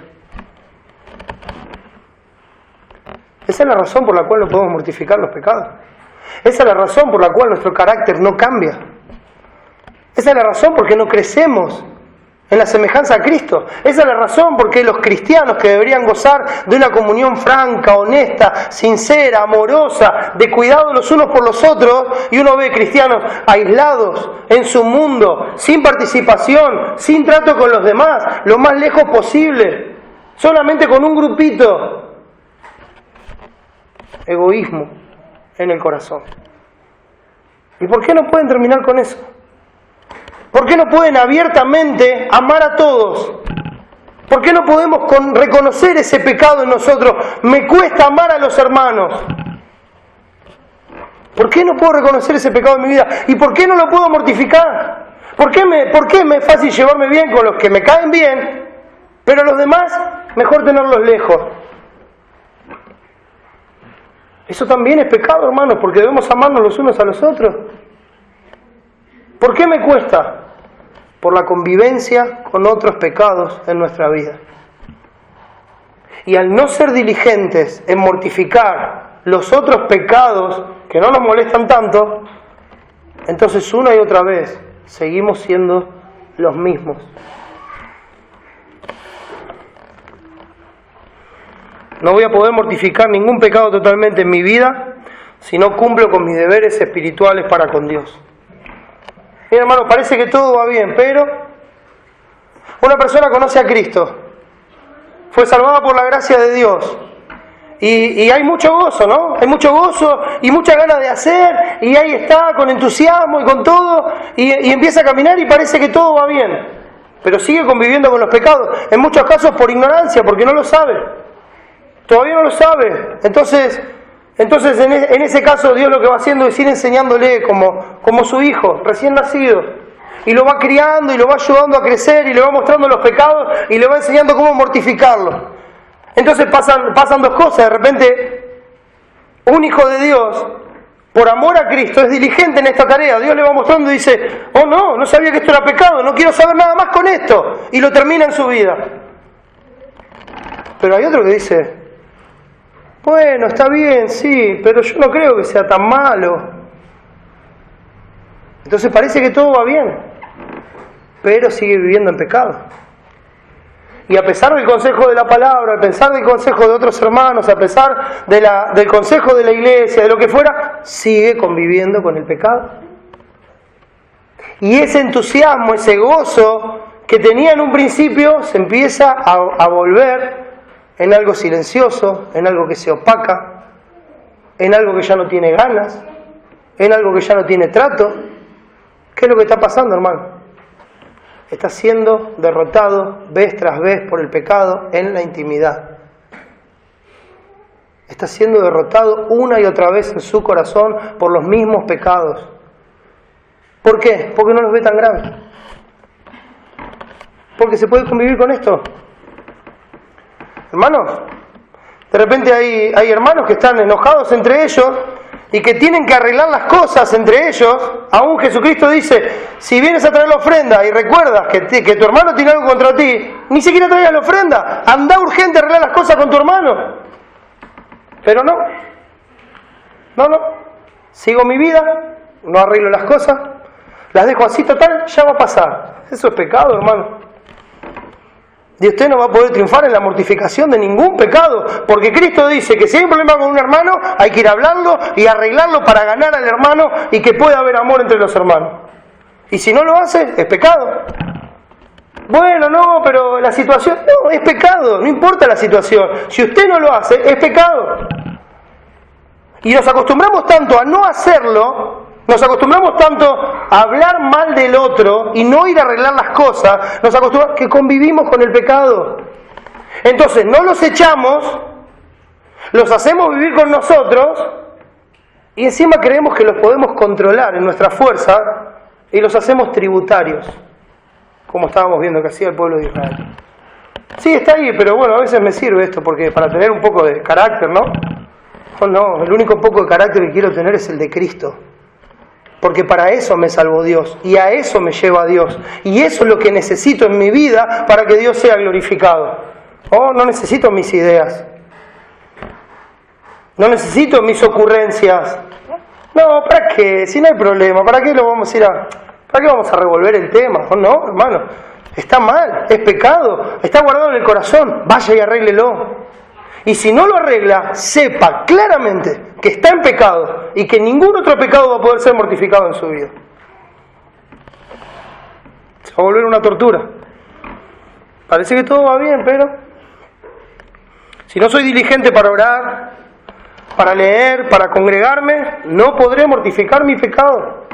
Esa es la razón por la cual no podemos mortificar los pecados. Esa es la razón por la cual nuestro carácter no cambia. Esa es la razón por qué no crecemos en la semejanza a Cristo. Esa es la razón por qué los cristianos que deberían gozar de una comunión franca, honesta, sincera, amorosa, de cuidado los unos por los otros, y uno ve cristianos aislados en su mundo, sin participación, sin trato con los demás, lo más lejos posible, solamente con un grupito. Egoísmo en el corazón. ¿Y por qué no pueden terminar con eso? ¿Por qué no pueden abiertamente amar a todos? ¿Por qué no podemos reconocer ese pecado en nosotros? Me cuesta amar a los hermanos. ¿Por qué no puedo reconocer ese pecado en mi vida? ¿Y por qué no lo puedo mortificar? ¿Por qué me es fácil llevarme bien con los que me caen bien, pero a los demás mejor tenerlos lejos? Eso también es pecado, hermanos, porque debemos amarnos los unos a los otros. ¿Por qué me cuesta? Por la convivencia con otros pecados en nuestra vida. Y al no ser diligentes en mortificar los otros pecados que no nos molestan tanto, entonces una y otra vez seguimos siendo los mismos. No voy a poder mortificar ningún pecado totalmente en mi vida si no cumplo con mis deberes espirituales para con Dios. Mira, hermano, parece que todo va bien, pero una persona conoce a Cristo, fue salvada por la gracia de Dios, y hay mucho gozo, ¿no? Hay mucho gozo y mucha ganas de hacer, y ahí está, con entusiasmo y con todo, y empieza a caminar y parece que todo va bien, pero sigue conviviendo con los pecados, en muchos casos por ignorancia, porque no lo sabe, todavía no lo sabe. Entonces en ese caso Dios lo que va haciendo es ir enseñándole como su hijo recién nacido, y lo va criando y lo va ayudando a crecer y le va mostrando los pecados y le va enseñando cómo mortificarlos. Entonces pasan dos cosas. De repente un hijo de Dios, por amor a Cristo, es diligente en esta tarea. Dios le va mostrando y dice: oh no sabía que esto era pecado, no quiero saber nada más con esto, y lo termina en su vida. Pero hay otro que dice: bueno, está bien, sí, pero yo no creo que sea tan malo. Entonces parece que todo va bien, pero sigue viviendo en pecado. Y a pesar del consejo de la palabra, a pesar del consejo de otros hermanos, a pesar del consejo de la iglesia, de lo que fuera, sigue conviviendo con el pecado. Y ese entusiasmo, ese gozo que tenía en un principio, se empieza a volver en algo silencioso, en algo que se opaca, en algo que ya no tiene ganas, en algo que ya no tiene trato. ¿Qué es lo que está pasando, hermano? Está siendo derrotado vez tras vez por el pecado en la intimidad. Está siendo derrotado una y otra vez en su corazón por los mismos pecados. ¿Por qué? Porque no los ve tan graves. Porque se puede convivir con esto. Hermanos, de repente hay hermanos que están enojados entre ellos y que tienen que arreglar las cosas entre ellos. Aún Jesucristo dice: si vienes a traer la ofrenda y recuerdas que tu hermano tiene algo contra ti, ni siquiera traigas la ofrenda, anda urgente a arreglar las cosas con tu hermano. Pero no, sigo mi vida, no arreglo las cosas, las dejo así, total, ya va a pasar. Eso es pecado, hermano. Y usted no va a poder triunfar en la mortificación de ningún pecado, porque Cristo dice que si hay un problema con un hermano, hay que ir a hablarlo y arreglarlo para ganar al hermano y que pueda haber amor entre los hermanos. Y si no lo hace, es pecado. Bueno, no, pero la situación... No, es pecado, no importa la situación. Si usted no lo hace, es pecado. Y nos acostumbramos tanto a no hacerlo, nos acostumbramos tanto a hablar mal del otro y no ir a arreglar las cosas, nos acostumbramos que convivimos con el pecado. Entonces no los echamos, los hacemos vivir con nosotros y encima creemos que los podemos controlar en nuestra fuerza y los hacemos tributarios, como estábamos viendo que hacía el pueblo de Israel. Sí, está ahí, pero bueno, a veces me sirve esto porque para tener un poco de carácter, ¿no? No, el único poco de carácter que quiero tener es el de Cristo. Porque para eso me salvó Dios, y a eso me lleva a Dios, y eso es lo que necesito en mi vida para que Dios sea glorificado. Oh, no necesito mis ideas, no necesito mis ocurrencias. No, ¿para qué? Si no hay problema, ¿para qué lo vamos a ir a... ¿Para qué vamos a revolver el tema? Oh, no, hermano, está mal, es pecado, está guardado en el corazón, vaya y arréglelo. Y si no lo arregla, sepa claramente que está en pecado y que ningún otro pecado va a poder ser mortificado en su vida. Se va a volver una tortura. Parece que todo va bien, pero si no soy diligente para orar, para leer, para congregarme, no podré mortificar mi pecado.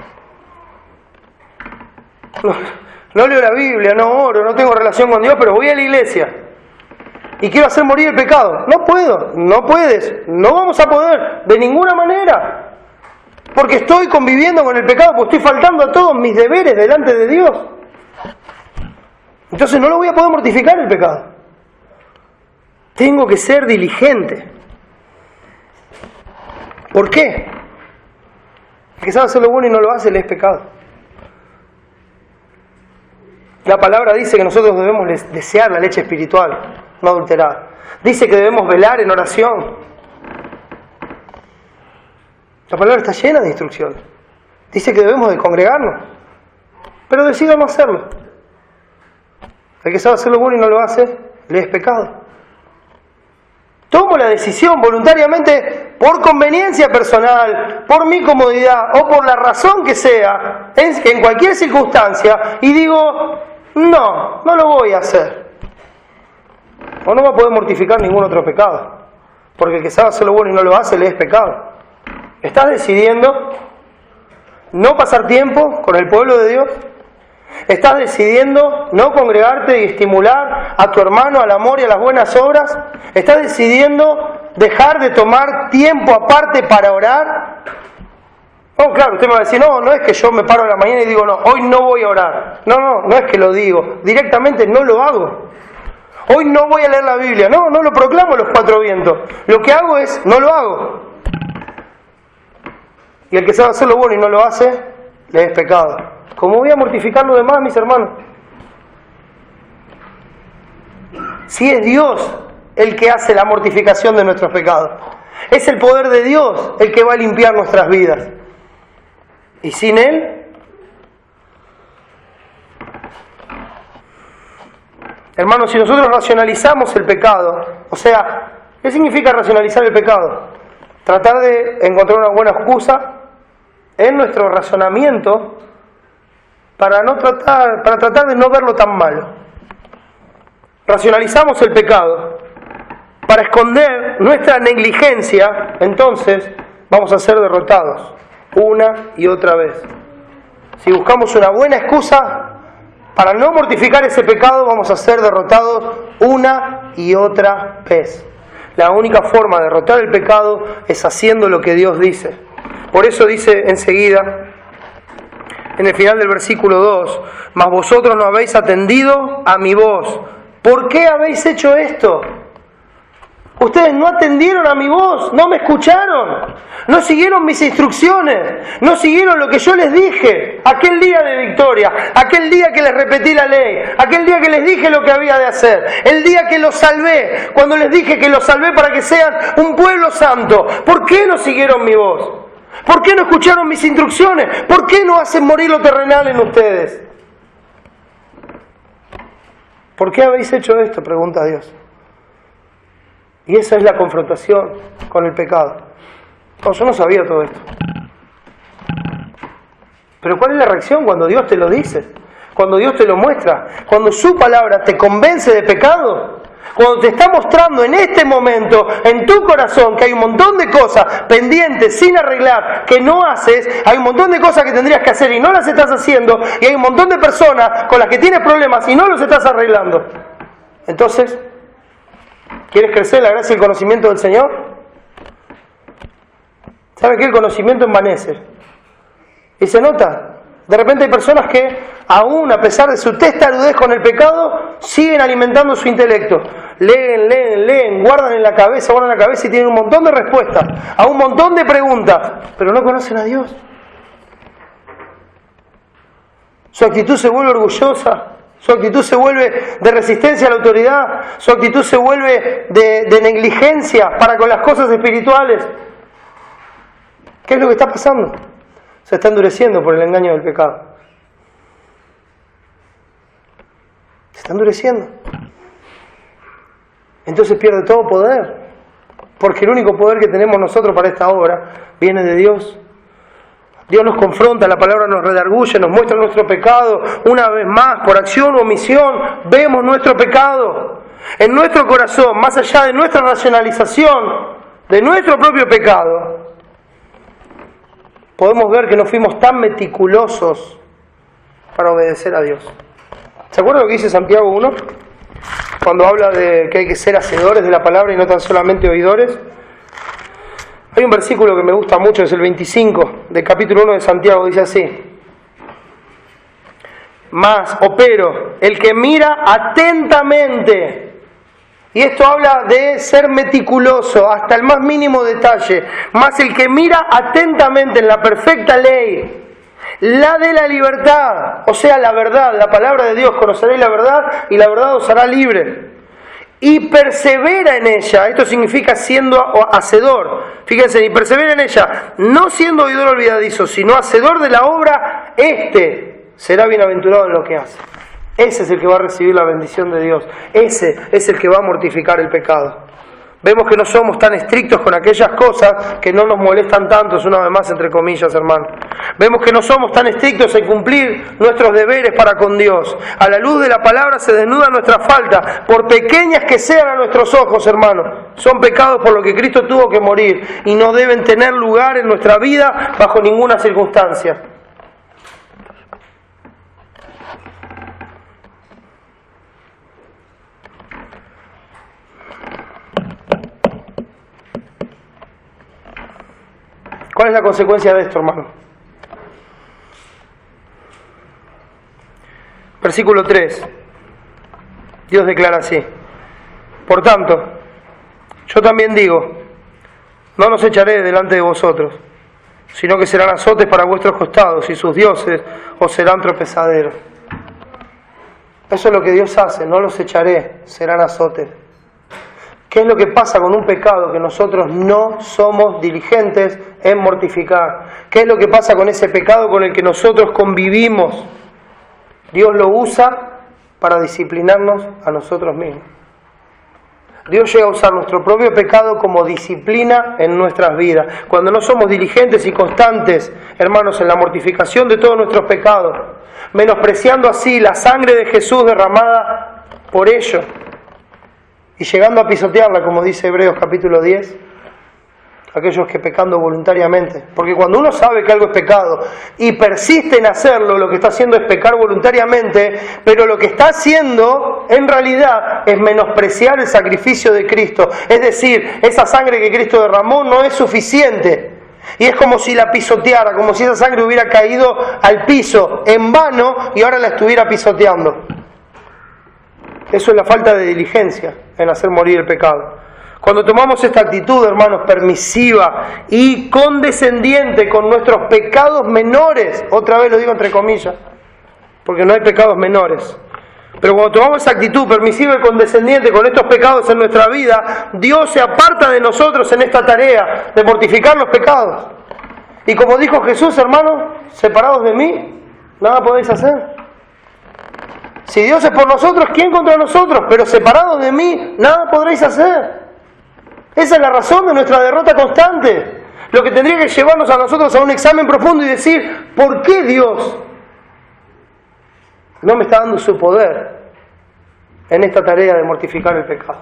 No leo la Biblia, no oro, no tengo relación con Dios, pero voy a la iglesia. y quiero hacer morir el pecado. No puedo, no puedes, no vamos a poder, de ninguna manera. Porque estoy conviviendo con el pecado, porque estoy faltando a todos mis deberes delante de Dios. Entonces no lo voy a poder mortificar el pecado. Tengo que ser diligente. ¿Por qué? El que sabe hacer lo bueno y no lo hace, le es pecado. La palabra dice que nosotros debemos desear la leche espiritual, no adulterada. Dice que debemos velar en oración. La palabra está llena de instrucciones. Dice que debemos de congregarnos, pero decido no hacerlo. El que sabe hacer lo bueno y no lo hace, le es pecado. Tomo la decisión voluntariamente por conveniencia personal, por mi comodidad o por la razón que sea, en cualquier circunstancia, y digo, no lo voy a hacer. O no va a poder mortificar ningún otro pecado, porque el que sabe hacer lo bueno y no lo hace, le es pecado. ¿Estás decidiendo no pasar tiempo con el pueblo de Dios? ¿Estás decidiendo no congregarte y estimular a tu hermano al amor y a las buenas obras? ¿Estás decidiendo dejar de tomar tiempo aparte para orar? Oh, claro, usted me va a decir, no es que yo me paro a la mañana y digo, no, hoy no voy a orar. No es que lo digo, directamente no lo hago. Hoy no voy a leer la Biblia, no lo proclamo a los cuatro vientos. Lo que hago es, no lo hago. Y el que sabe hacer lo bueno y no lo hace, le es pecado. ¿Cómo voy a mortificar lo demás, mis hermanos? Si es Dios el que hace la mortificación de nuestros pecados. Es el poder de Dios el que va a limpiar nuestras vidas. Y sin Él, hermanos, si nosotros racionalizamos el pecado, o sea, ¿qué significa racionalizar el pecado? Tratar de encontrar una buena excusa en nuestro razonamiento para tratar de no verlo tan malo. Racionalizamos el pecado para esconder nuestra negligencia, entonces vamos a ser derrotados una y otra vez. Si buscamos una buena excusa para no mortificar ese pecado, vamos a ser derrotados una y otra vez. La única forma de derrotar el pecado es haciendo lo que Dios dice. Por eso dice enseguida, en el final del versículo 2, mas vosotros no habéis atendido a mi voz. ¿Por qué habéis hecho esto? Ustedes no atendieron a mi voz, no me escucharon, no siguieron mis instrucciones, no siguieron lo que yo les dije aquel día de victoria, aquel día que les repetí la ley, aquel día que les dije lo que había de hacer, el día que los salvé, cuando les dije que los salvé para que sean un pueblo santo. ¿Por qué no siguieron mi voz? ¿Por qué no escucharon mis instrucciones? ¿Por qué no hacen morir lo terrenal en ustedes? ¿Por qué habéis hecho esto?, pregunta Dios. Y esa es la confrontación con el pecado. No, yo no sabía todo esto. Pero ¿cuál es la reacción cuando Dios te lo dice? Cuando Dios te lo muestra, cuando su palabra te convence de pecado, cuando te está mostrando en este momento, en tu corazón, que hay un montón de cosas pendientes, sin arreglar, que no haces, hay un montón de cosas que tendrías que hacer y no las estás haciendo, y hay un montón de personas con las que tienes problemas y no los estás arreglando. Entonces, ¿quieres crecer en la gracia y el conocimiento del Señor? ¿Sabe qué? El conocimiento envanece. Y se nota. De repente hay personas que, aún a pesar de su testarudez con el pecado, siguen alimentando su intelecto. Leen, guardan en la cabeza y tienen un montón de respuestas a un montón de preguntas, pero no conocen a Dios. Su actitud se vuelve orgullosa, su actitud se vuelve de resistencia a la autoridad, su actitud se vuelve de negligencia para con las cosas espirituales. ¿Qué es lo que está pasando? Se está endureciendo por el engaño del pecado. Se está endureciendo. Entonces pierde todo poder. Porque el único poder que tenemos nosotros para esta obra viene de Dios. Dios nos confronta, la palabra nos redarguye, nos muestra nuestro pecado. Una vez más, por acción o omisión, vemos nuestro pecado. En nuestro corazón, más allá de nuestra racionalización, de nuestro propio pecado, podemos ver que no fuimos tan meticulosos para obedecer a Dios. ¿Se acuerdan lo que dice Santiago 1? cuando habla de que hay que ser hacedores de la palabra y no tan solamente oidores. Hay un versículo que me gusta mucho, es el 25 del capítulo 1 de Santiago, dice así: pero el que mira atentamente. Y esto habla de ser meticuloso hasta el más mínimo detalle. Más el que mira atentamente en la perfecta ley, la de la libertad, o sea, la verdad, la palabra de Dios, conoceréis la verdad y la verdad os hará libre. Y persevera en ella, esto significa siendo hacedor. Fíjense, y persevera en ella, no siendo oidor olvidadizo, sino hacedor de la obra, será bienaventurado en lo que hace. Ese es el que va a recibir la bendición de Dios. Ese es el que va a mortificar el pecado. Vemos que no somos tan estrictos con aquellas cosas que no nos molestan tanto, es una vez más entre comillas, hermano. Vemos que no somos tan estrictos en cumplir nuestros deberes para con Dios. A la luz de la palabra se desnuda nuestra falta, por pequeñas que sean a nuestros ojos, hermano. Son pecados por los que Cristo tuvo que morir y no deben tener lugar en nuestra vida bajo ninguna circunstancia. ¿Cuál es la consecuencia de esto, hermano? Versículo 3. Dios declara así: por tanto, yo también digo, no los echaré delante de vosotros, sino que serán azotes para vuestros costados, y sus dioses os serán tropezaderos. Eso es lo que Dios hace, no los echaré, serán azotes. ¿Qué es lo que pasa con un pecado que nosotros no somos diligentes en mortificar? ¿Qué es lo que pasa con ese pecado con el que nosotros convivimos? Dios lo usa para disciplinarnos a nosotros mismos. Dios llega a usar nuestro propio pecado como disciplina en nuestras vidas. Cuando no somos diligentes y constantes, hermanos, en la mortificación de todos nuestros pecados, menospreciando así la sangre de Jesús derramada por ellos, y llegando a pisotearla, como dice Hebreos capítulo 10, aquellos que pecando voluntariamente. Porque cuando uno sabe que algo es pecado y persiste en hacerlo, lo que está haciendo es pecar voluntariamente, pero lo que está haciendo en realidad es menospreciar el sacrificio de Cristo. Es decir, esa sangre que Cristo derramó no es suficiente. Y es como si la pisoteara, como si esa sangre hubiera caído al piso en vano y ahora la estuviera pisoteando. Eso es la falta de diligencia en hacer morir el pecado. Cuando tomamos esta actitud, hermanos, permisiva y condescendiente con nuestros pecados menores, otra vez lo digo entre comillas, porque no hay pecados menores, pero cuando tomamos esa actitud permisiva y condescendiente con estos pecados en nuestra vida, Dios se aparta de nosotros en esta tarea de mortificar los pecados. Y como dijo Jesús, hermanos, separados de mí, nada podéis hacer. Si Dios es por nosotros, ¿quién contra nosotros? Pero separados de mí, nada podréis hacer. Esa es la razón de nuestra derrota constante. Lo que tendría que llevarnos a nosotros a un examen profundo y decir, ¿por qué Dios no me está dando su poder en esta tarea de mortificar el pecado?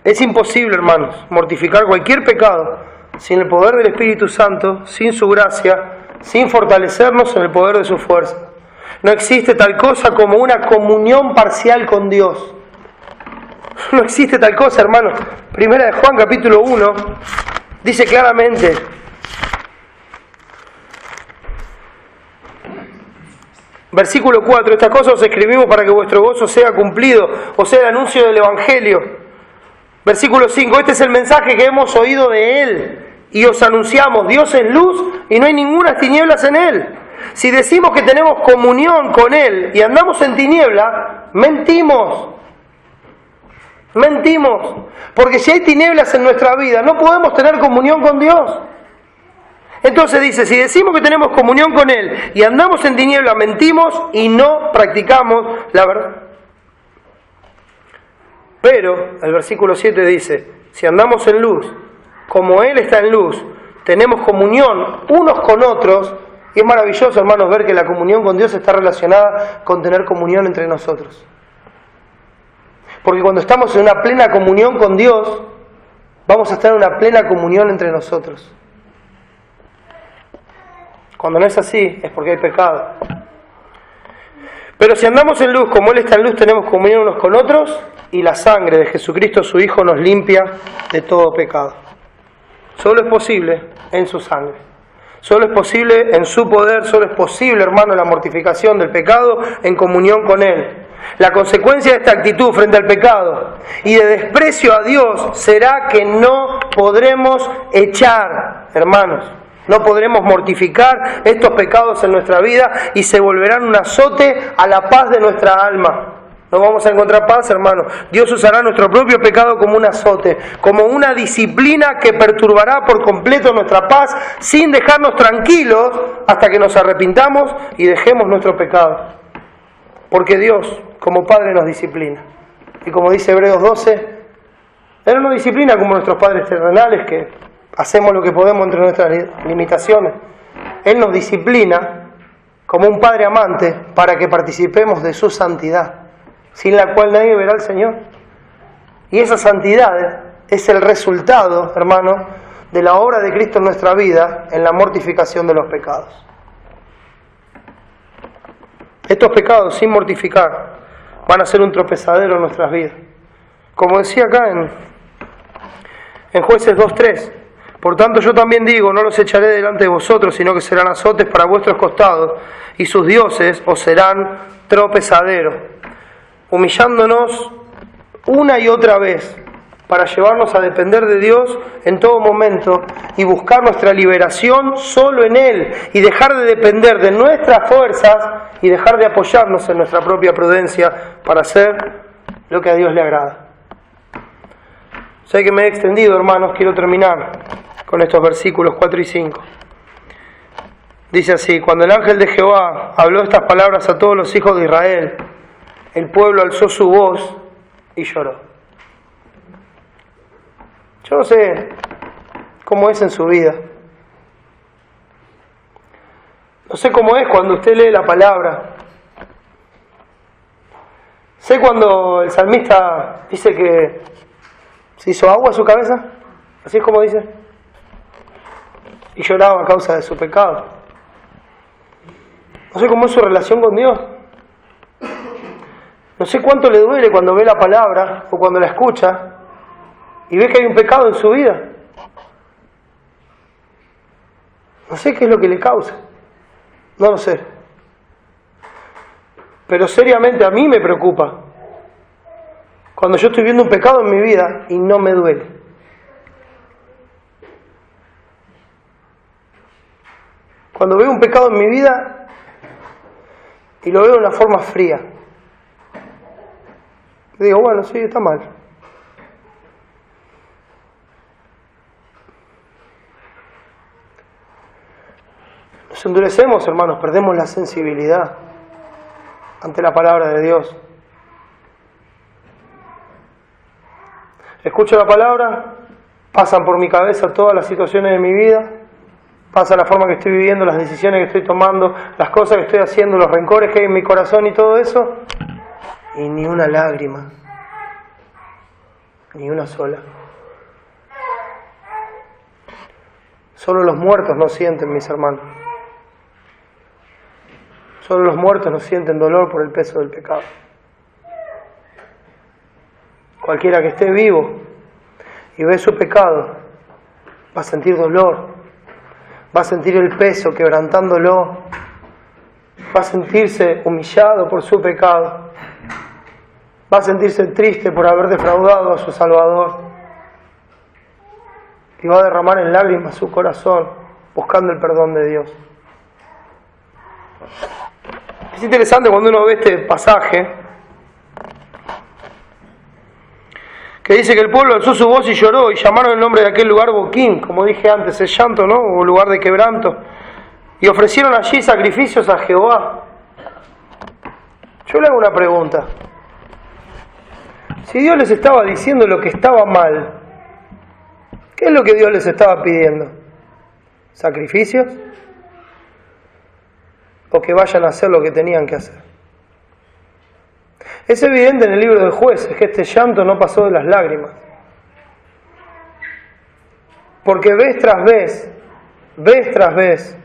Es imposible, hermanos, mortificar cualquier pecado sin el poder del Espíritu Santo, sin su gracia, sin fortalecernos en el poder de su fuerza. No existe tal cosa como una comunión parcial con Dios. No existe tal cosa, hermanos. Primera de Juan, capítulo 1, dice claramente: versículo 4, estas cosas os escribimos para que vuestro gozo sea cumplido, o sea, el anuncio del Evangelio. Versículo 5, este es el mensaje que hemos oído de Él y os anunciamos: Dios es luz y no hay ninguna tinieblas en Él. Si decimos que tenemos comunión con Él y andamos en tiniebla, mentimos. Mentimos. Porque si hay tinieblas en nuestra vida, no podemos tener comunión con Dios. Entonces dice, si decimos que tenemos comunión con Él y andamos en tiniebla, mentimos y no practicamos la verdad. Pero el versículo 7 dice, si andamos en luz, como Él está en luz, tenemos comunión unos con otros. Y es maravilloso, hermanos, ver que la comunión con Dios está relacionada con tener comunión entre nosotros. Porque cuando estamos en una plena comunión con Dios, vamos a estar en una plena comunión entre nosotros. Cuando no es así, es porque hay pecado. Pero si andamos en luz, como Él está en luz, tenemos comunión unos con otros, y la sangre de Jesucristo, su Hijo, nos limpia de todo pecado. Solo es posible en su sangre. Solo es posible en su poder, solo es posible, hermano, la mortificación del pecado en comunión con Él. La consecuencia de esta actitud frente al pecado y de desprecio a Dios será que no podremos echar, hermanos, no podremos mortificar estos pecados en nuestra vida y se volverán un azote a la paz de nuestra alma. No vamos a encontrar paz, hermano. Dios usará nuestro propio pecado como un azote, como una disciplina que perturbará por completo nuestra paz, sin dejarnos tranquilos hasta que nos arrepintamos y dejemos nuestro pecado. Porque Dios, como Padre, nos disciplina. Y como dice Hebreos 12, Él no nos disciplina como nuestros padres terrenales, que hacemos lo que podemos entre nuestras limitaciones. Él nos disciplina como un Padre amante para que participemos de su santidad, sin la cual nadie verá al Señor. Y esa santidad es el resultado, hermano, de la obra de Cristo en nuestra vida, en la mortificación de los pecados. Estos pecados, sin mortificar, van a ser un tropezadero en nuestras vidas. Como decía acá en Jueces 2:3, por tanto yo también digo, no los echaré delante de vosotros, sino que serán azotes para vuestros costados, y sus dioses os serán tropezaderos, humillándonos una y otra vez para llevarnos a depender de Dios en todo momento y buscar nuestra liberación solo en Él y dejar de depender de nuestras fuerzas y dejar de apoyarnos en nuestra propia prudencia para hacer lo que a Dios le agrada. Sé que me he extendido, hermanos, quiero terminar con estos versículos 4 y 5. Dice así: cuando el ángel de Jehová habló estas palabras a todos los hijos de Israel, el pueblo alzó su voz y lloró. Yo no sé cómo es en su vida. No sé cómo es cuando usted lee la palabra. Sé cuando el salmista dice que se hizo agua a su cabeza, así es como dice, y lloraba a causa de su pecado. No sé cómo es su relación con Dios. No sé cuánto le duele cuando ve la palabra o cuando la escucha y ve que hay un pecado en su vida. No sé qué es lo que le causa. No lo sé. Pero seriamente a mí me preocupa cuando yo estoy viendo un pecado en mi vida y no me duele. Cuando veo un pecado en mi vida y lo veo de una forma fría. Digo, bueno, sí, está mal. Nos endurecemos, hermanos, perdemos la sensibilidad ante la palabra de Dios. Escucho la palabra, pasan por mi cabeza todas las situaciones de mi vida, pasa la forma que estoy viviendo, las decisiones que estoy tomando, las cosas que estoy haciendo, los rencores que hay en mi corazón y todo eso, y ni una lágrima, ni una sola. Solo los muertos no sienten, mis hermanos. Solo los muertos no sienten dolor por el peso del pecado. Cualquiera que esté vivo y ve su pecado va a sentir dolor, va a sentir el peso quebrantándolo, va a sentirse humillado por su pecado, va a sentirse triste por haber defraudado a su Salvador y va a derramar en lágrimas su corazón buscando el perdón de Dios. Es interesante cuando uno ve este pasaje que dice que el pueblo alzó su voz y lloró y llamaron el nombre de aquel lugar Boquín, como dije antes, el llanto, ¿no? O lugar de quebranto, y ofrecieron allí sacrificios a Jehová. Yo le hago una pregunta. Si Dios les estaba diciendo lo que estaba mal, ¿qué es lo que Dios les estaba pidiendo? ¿Sacrificios? ¿O que vayan a hacer lo que tenían que hacer? Es evidente en el libro de Jueces que este llanto no pasó de las lágrimas. Porque vez tras vez,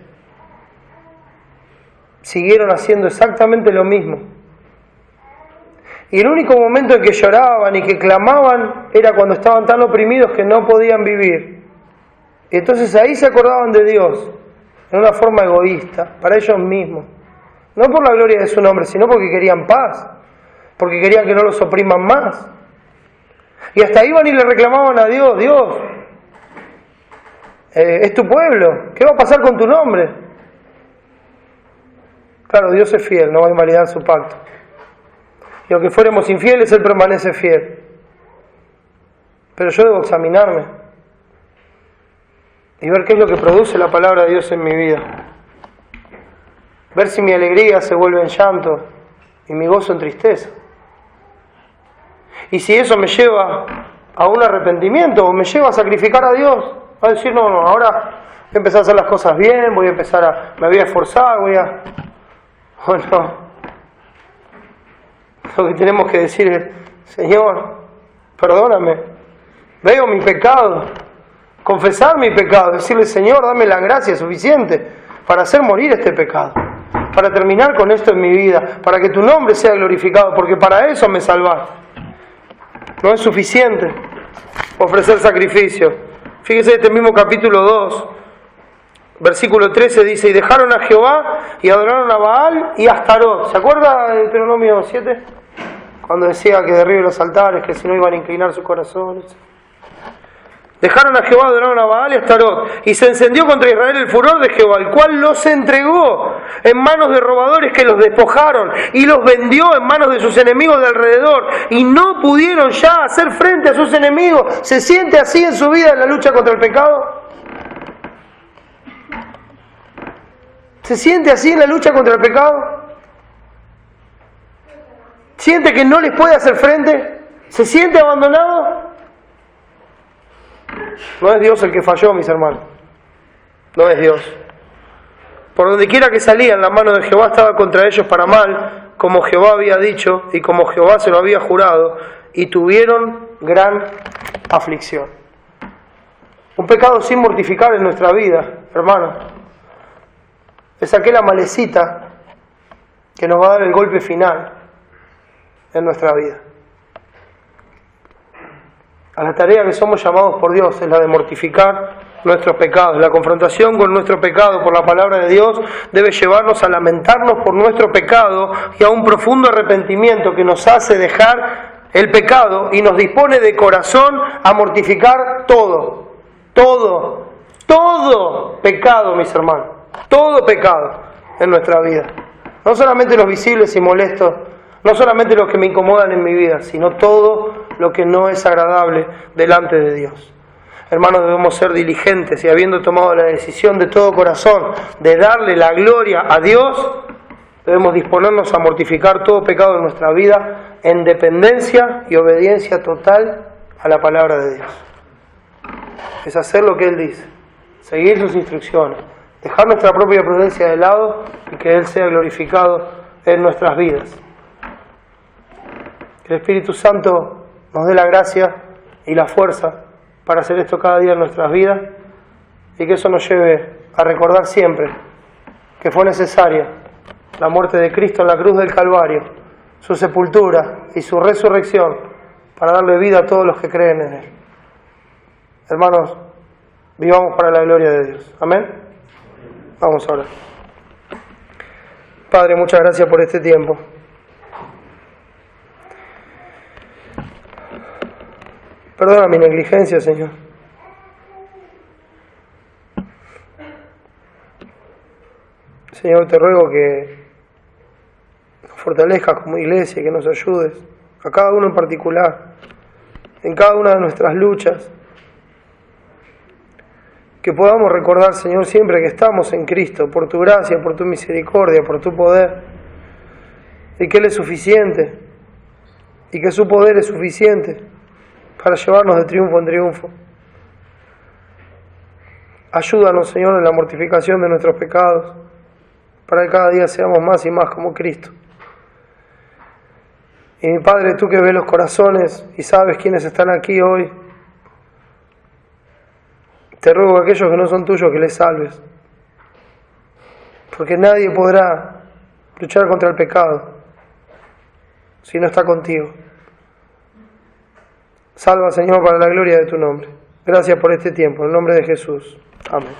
siguieron haciendo exactamente lo mismo Y el único momento en que lloraban y que clamaban era cuando estaban tan oprimidos que no podían vivir. Y entonces ahí se acordaban de Dios, de una forma egoísta, para ellos mismos. No por la gloria de su nombre, sino porque querían paz, porque querían que no los opriman más. Y hasta iban y le reclamaban a Dios: Dios, es tu pueblo, ¿qué va a pasar con tu nombre? Claro, Dios es fiel, no va a invalidar su pacto. Y aunque fuéramos infieles, Él permanece fiel. Pero yo debo examinarme y ver qué es lo que produce la palabra de Dios en mi vida. Ver si mi alegría se vuelve en llanto y mi gozo en tristeza. Y si eso me lleva a un arrepentimiento o me lleva a sacrificar a Dios, a decir: no, ahora voy a empezar a hacer las cosas bien, me voy a esforzar, Bueno, lo que tenemos que decir es: Señor, perdóname, veo mi pecado, confesar mi pecado, decirle: Señor, dame la gracia suficiente para hacer morir este pecado, para terminar con esto en mi vida, para que tu nombre sea glorificado, porque para eso me salvaste. No es suficiente ofrecer sacrificio. Fíjese, este mismo capítulo 2, versículo 13 dice: y dejaron a Jehová y adoraron a Baal y a Astarot. ¿Se acuerda de Deuteronomio 7? Cuando decía que derribe los altares, que si no iban a inclinar sus corazones. Dejaron a Jehová, adoraron a Baal y a Astarot. Y se encendió contra Israel el furor de Jehová, el cual los entregó en manos de robadores que los despojaron, y los vendió en manos de sus enemigos de alrededor, y no pudieron ya hacer frente a sus enemigos. ¿Se siente así en su vida en la lucha contra el pecado? ¿Se siente así en la lucha contra el pecado? ¿Siente que no les puede hacer frente? ¿Se siente abandonado? No es Dios el que falló, mis hermanos. No es Dios. Por donde quiera que salían, la mano de Jehová estaba contra ellos para mal, como Jehová había dicho y como Jehová se lo había jurado, y tuvieron gran aflicción. Un pecado sin mortificar en nuestra vida, hermanos, es aquella malecita que nos va a dar el golpe final en nuestra vida. A la tarea que somos llamados por Dios es la de mortificar nuestros pecados. La confrontación con nuestro pecado por la palabra de Dios debe llevarnos a lamentarnos por nuestro pecado y a un profundo arrepentimiento que nos hace dejar el pecado y nos dispone de corazón a mortificar todo pecado, mis hermanos, todo pecado en nuestra vida. No solamente los visibles y molestos, no solamente los que me incomodan en mi vida, sino todo lo que no es agradable delante de Dios. Hermanos, debemos ser diligentes y habiendo tomado la decisión de todo corazón de darle la gloria a Dios, debemos disponernos a mortificar todo pecado en nuestra vida en dependencia y obediencia total a la palabra de Dios. Es hacer lo que Él dice, seguir sus instrucciones, dejar nuestra propia prudencia de lado y que Él sea glorificado en nuestras vidas. Que el Espíritu Santo nos dé la gracia y la fuerza para hacer esto cada día en nuestras vidas y que eso nos lleve a recordar siempre que fue necesaria la muerte de Cristo en la cruz del Calvario, su sepultura y su resurrección para darle vida a todos los que creen en Él. Hermanos, vivamos para la gloria de Dios. Amén. Vamos a orar. Padre, muchas gracias por este tiempo. Perdona mi negligencia, Señor. Señor, te ruego que nos fortalezcas como iglesia, que nos ayudes, a cada uno en particular, en cada una de nuestras luchas. Que podamos recordar, Señor, siempre que estamos en Cristo, por tu gracia, por tu misericordia, por tu poder, y que Él es suficiente, y que su poder es suficiente para llevarnos de triunfo en triunfo. Ayúdanos, Señor, en la mortificación de nuestros pecados, para que cada día seamos más y más como Cristo. Y mi Padre, tú que ves los corazones y sabes quiénes están aquí hoy, te ruego a aquellos que no son tuyos que les salves, porque nadie podrá luchar contra el pecado si no está contigo. Salva, Señor, para la gloria de tu nombre. Gracias por este tiempo, en el nombre de Jesús. Amén.